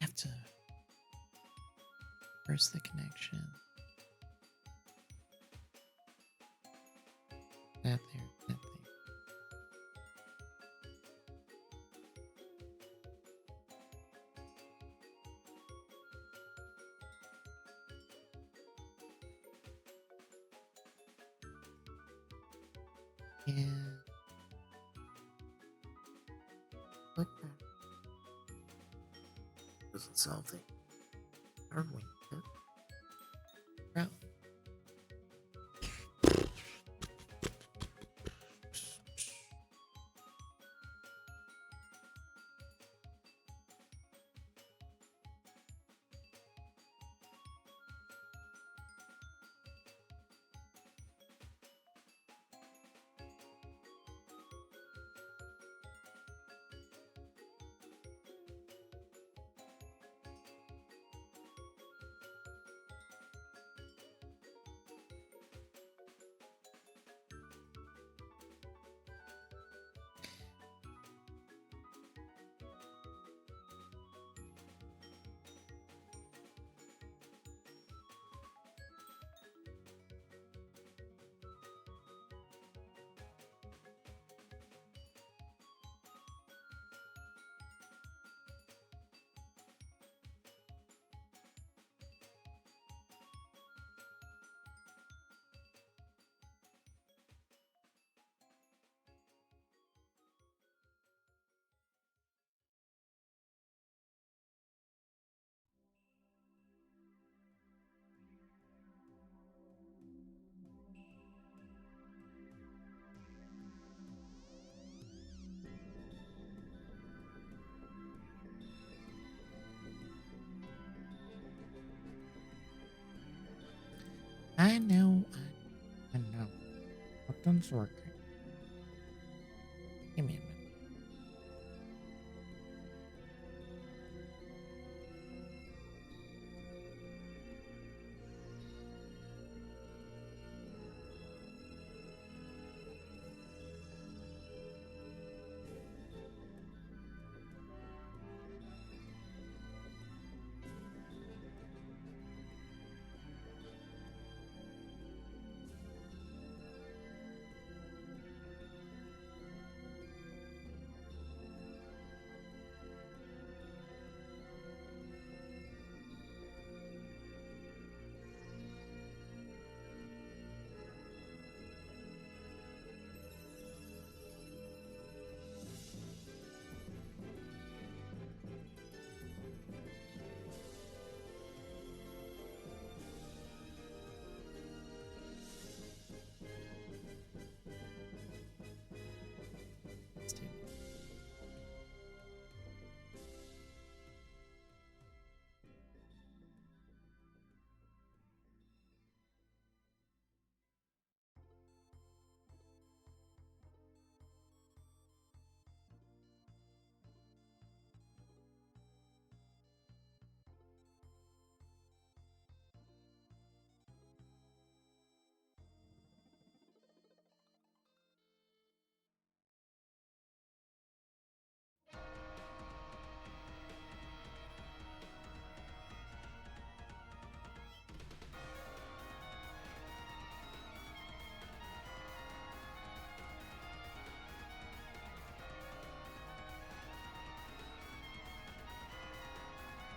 Have to reverse the connection. That there, that there. Yeah. Isn't something. Aren't we? Bro. I know. I know. Nothing's working. Give me a minute.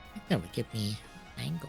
I think that would give me an angle.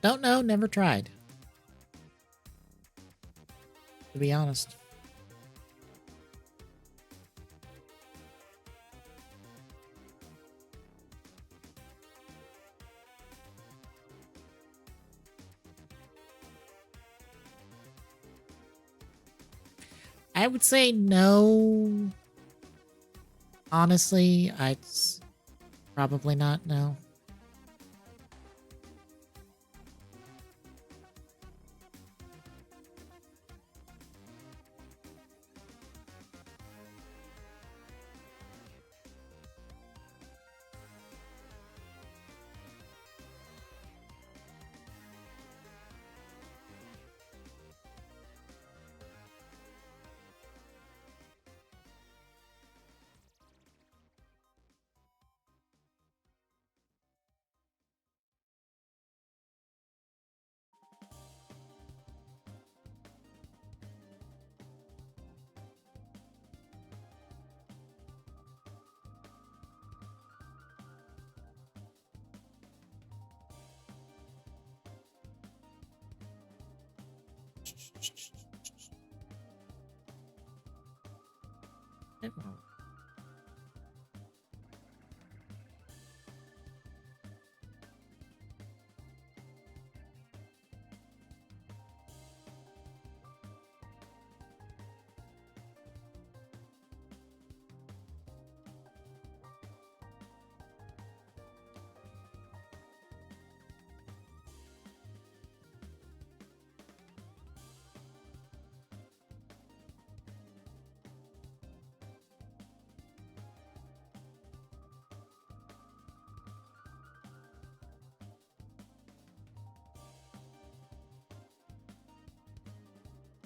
Don't know, never tried. To be honest. I would say no. Honestly, I'd probably not, no.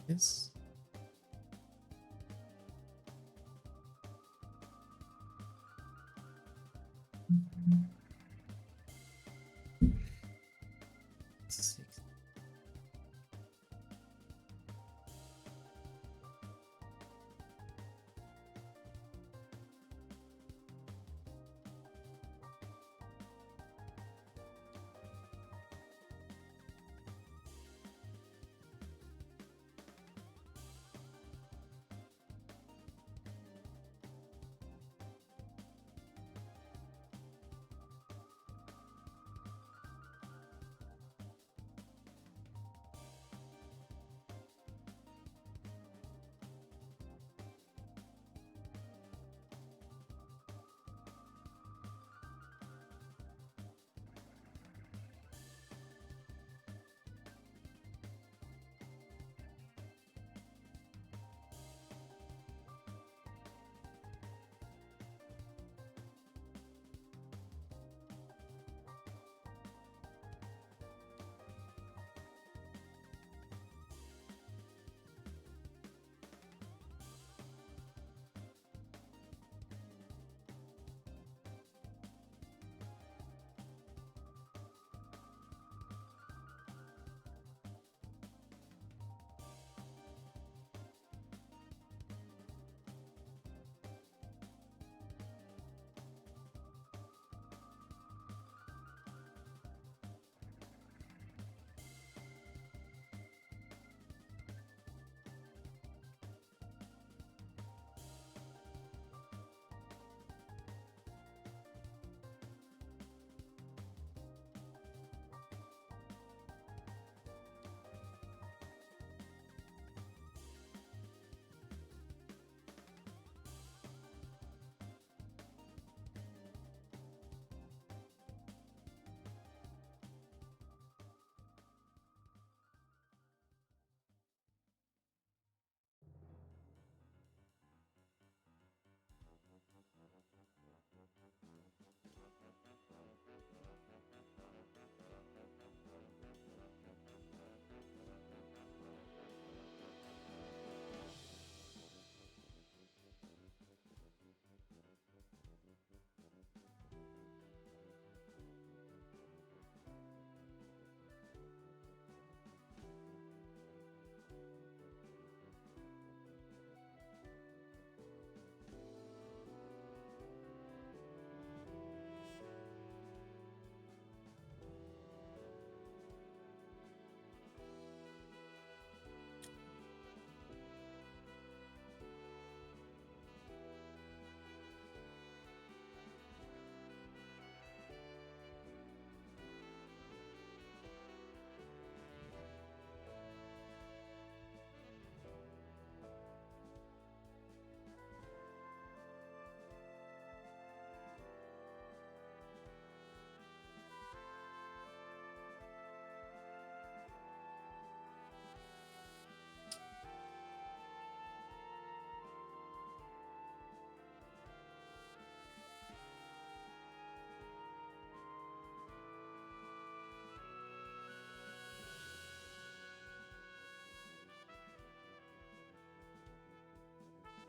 This. Six.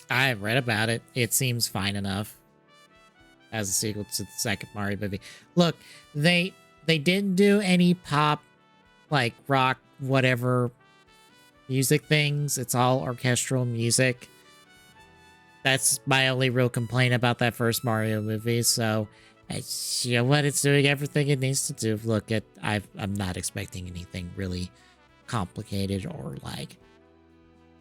I've read about it. It seems fine enough as a sequel to the second Mario movie. Look, they didn't do any pop, like rock, whatever music things. It's all orchestral music. That's my only real complaint about that first Mario movie. So, you know what? It's doing everything it needs to do. Look, I'm not expecting anything really complicated or like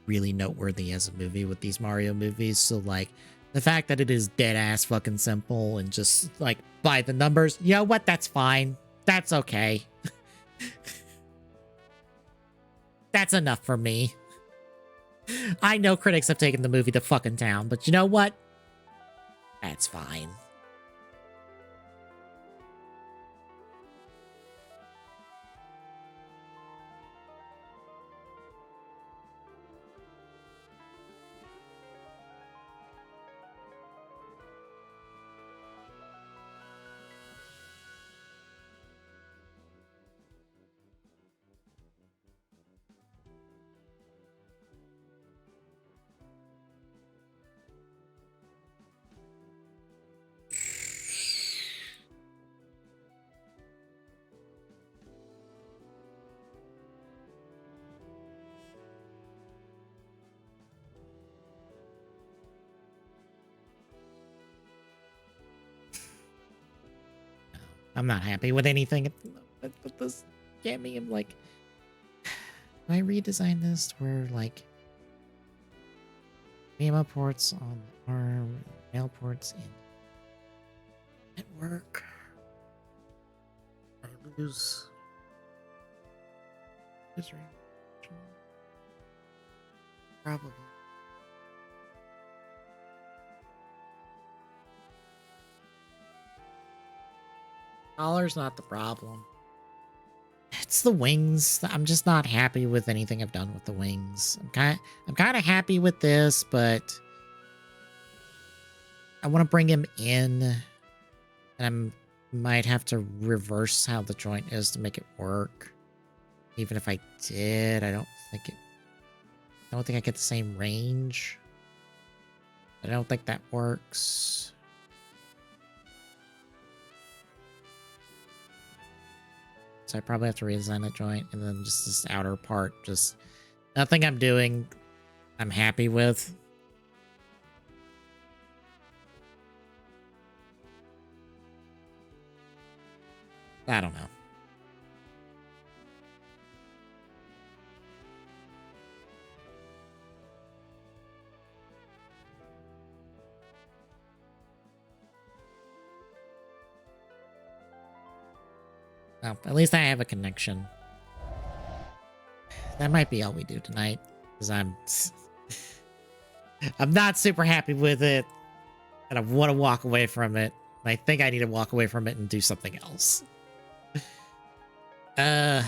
really noteworthy as a movie with these Mario movies. So, like, the fact that it is dead ass fucking simple and just like by the numbers, you know what? That's fine. That's okay. That's enough for me. I know critics have taken the movie to fucking town, but you know what? That's fine. I'm not happy with anything with this Gammy. I'm like, can I redesign this to where like ammo ports on the arm, mail ports in network? I lose probably. Collar's not the problem. It's the wings. I'm just not happy with anything I've done with the wings. I'm kind of happy with this, but I want to bring him in, and I might have to reverse how the joint is to make it work. Even if I did, I don't think I get the same range. I don't think that works. So I probably have to redesign that joint, and then just this outer part, just nothing I'm doing I'm happy with. I don't know. Well, at least I have a connection. That might be all we do tonight, because I'm not super happy with it, and I want to walk away from it. And I think I need to walk away from it and do something else. Did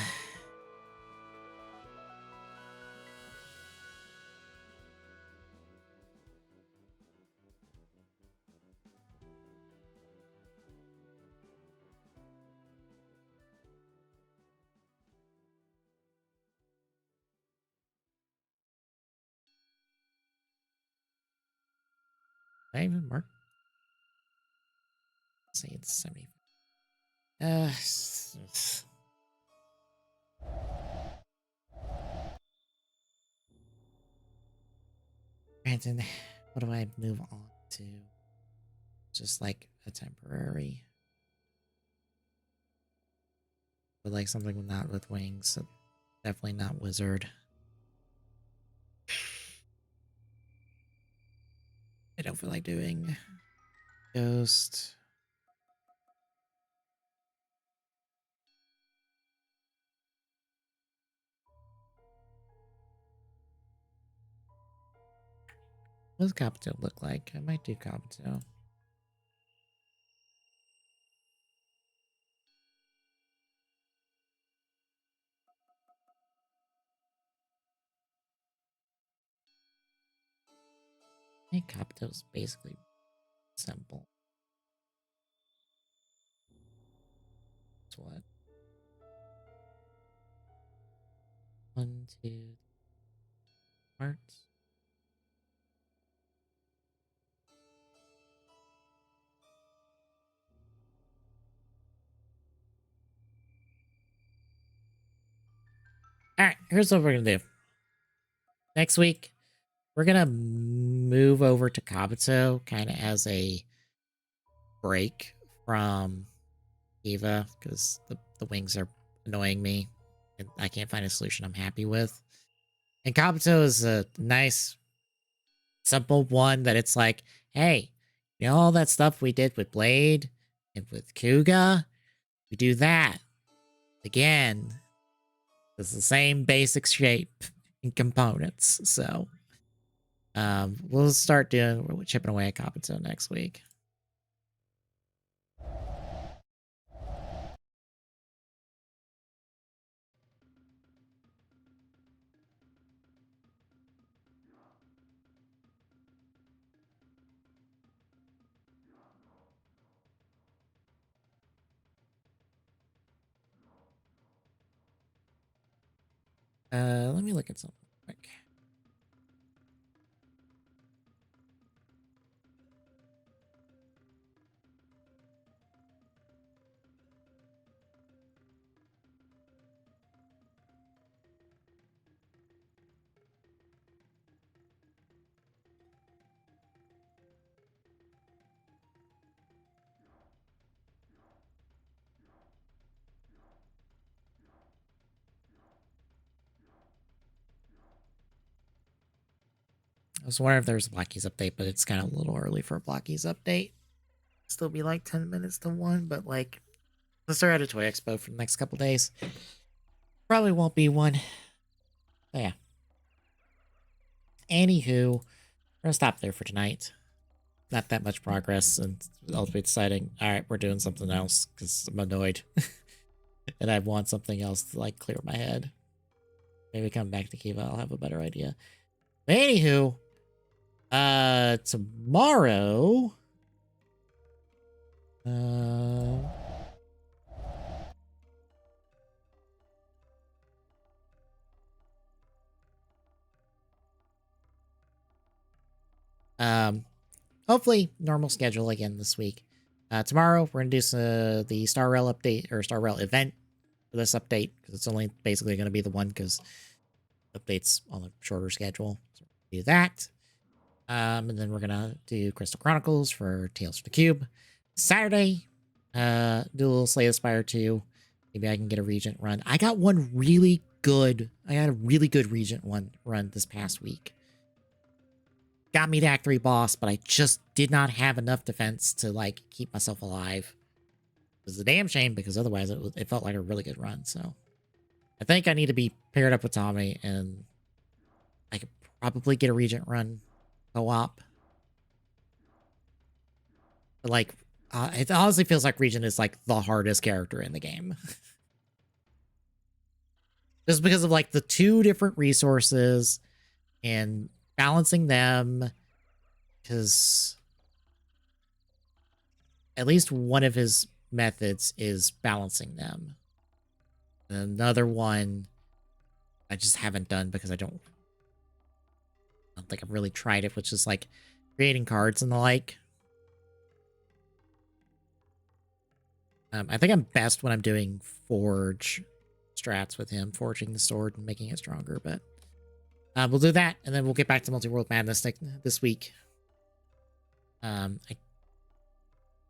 I even mark? Let's see, it's 70. Granted, what do I move on to? Just like a temporary, but like something not with wings. So definitely not wizard. I don't feel like doing ghost. What does Kabuto look like? I might do Kabuto. I think Kabuto's basically simple. That's what? 1, 2 parts. All right, here's what we're gonna do. Next week, we're gonna move over to Kabuto kind of as a break from Kiva because the wings are annoying me and I can't find a solution I'm happy with. And Kabuto is a nice, simple one that it's like, hey, you know all that stuff we did with Blade and with Kuga? We do that again. It's the same basic shape and components. So we'll start chipping away at Kabuto next week. Let me look at something quick. I was wondering if there was a Black Keys update, but it's kind of a little early for a Black Keys update. Still be like 10 minutes to 1, but like, let's start at a Toy Expo for the next couple days. Probably won't be one. But yeah. Anywho, we're gonna stop there for tonight. Not that much progress, and I'll be deciding, all right, we're doing something else because I'm annoyed. And I want something else to like clear my head. Maybe come back to Kiva, I'll have a better idea. But anywho, tomorrow, hopefully normal schedule again this week. Tomorrow we're gonna do the Star Rail update or Star Rail event for this update because it's only basically gonna be the one because updates on a shorter schedule. So we'll do that. And then we're gonna do Crystal Chronicles for Tales from the Cube. Saturday, do a little Slay the Spire 2. Maybe I can get a Regent run. I got a really good Regent one run this past week. Got me to Act 3 boss, but I just did not have enough defense to like keep myself alive. It was a damn shame because otherwise it felt like a really good run. So I think I need to be paired up with Tommy and I could probably get a Regent run co-op. But like, it honestly feels like Regent is like the hardest character in the game. Just because of like the two different resources and balancing them, because at least one of his methods is balancing them. And another one I just haven't done because I don't think I've really tried it, which is like creating cards and the like. I think I'm best when I'm doing forge strats with him, forging the sword and making it stronger, but we'll do that, and then we'll get back to Multi-World Madness this week. I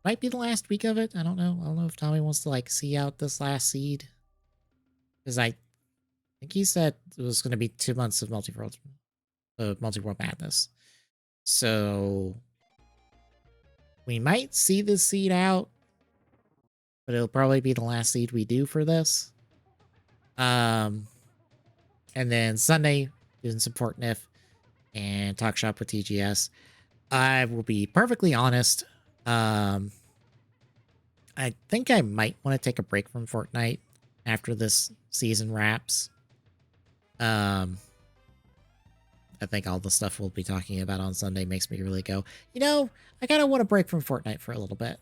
might be the last week of it. I don't know. I don't know if Tommy wants to like see out this last seed, because I think he said it was going to be 2 months of Multi-World Madness. So we might see this seed out, but it'll probably be the last seed we do for this. And then Sunday, doing some Fortnite and talk shop with TGS. I will be perfectly honest. I think I might want to take a break from Fortnite after this season wraps. I think all the stuff we'll be talking about on Sunday makes me really go, you know, I kind of want to break from Fortnite for a little bit.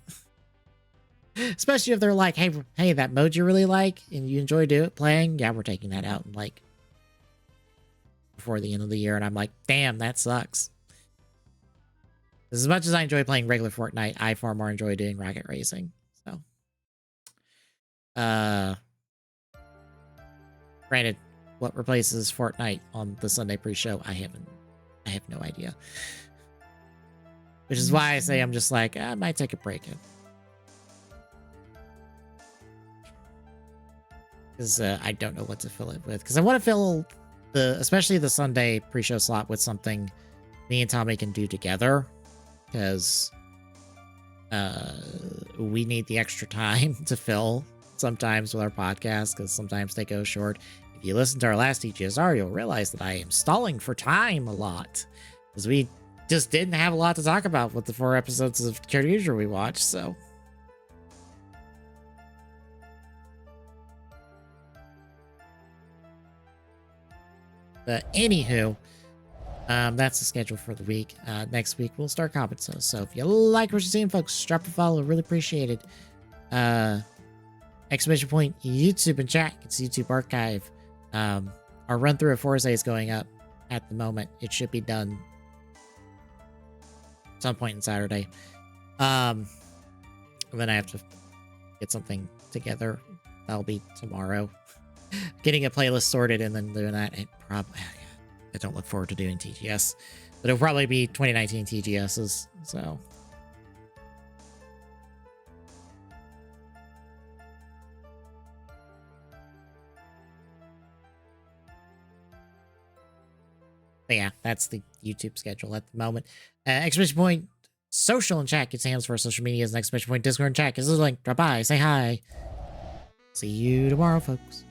Especially if they're like, hey, that mode you really like and you enjoy playing, yeah, we're taking that out and like before the end of the year, and I'm like, damn, that sucks. As much as I enjoy playing regular Fortnite, I far more enjoy doing rocket racing. So, granted, what replaces Fortnite on the Sunday pre-show, I have no idea. Which is why I say I'm just like, I might take a break. Because I don't know what to fill it with. Because I want to fill especially the Sunday pre-show slot with something me and Tommy can do together. Because we need the extra time to fill sometimes with our podcast, because sometimes they go short. If you listen to our last TGSR, you'll realize that I am stalling for time a lot, because we just didn't have a lot to talk about with the 4 episodes of Curiouser we watched, so. But anywho, that's the schedule for the week. Next week, we'll start comments. So if you like what you're seeing, folks, drop a follow. Really appreciate it. Exclamation point, YouTube and chat. It's YouTube archive. Our run through of Forza is going up at the moment. It should be done some point on Saturday. And then I have to get something together. That'll be tomorrow. Getting a playlist sorted and then doing that. I don't look forward to doing TGS, but it'll probably be 2019 TGSs. So. But yeah, that's the YouTube schedule at the moment. Exclamation point, social and chat gets hands for our social medias. And exclamation point, Discord and chat is a link. Drop by, say hi. See you tomorrow, folks.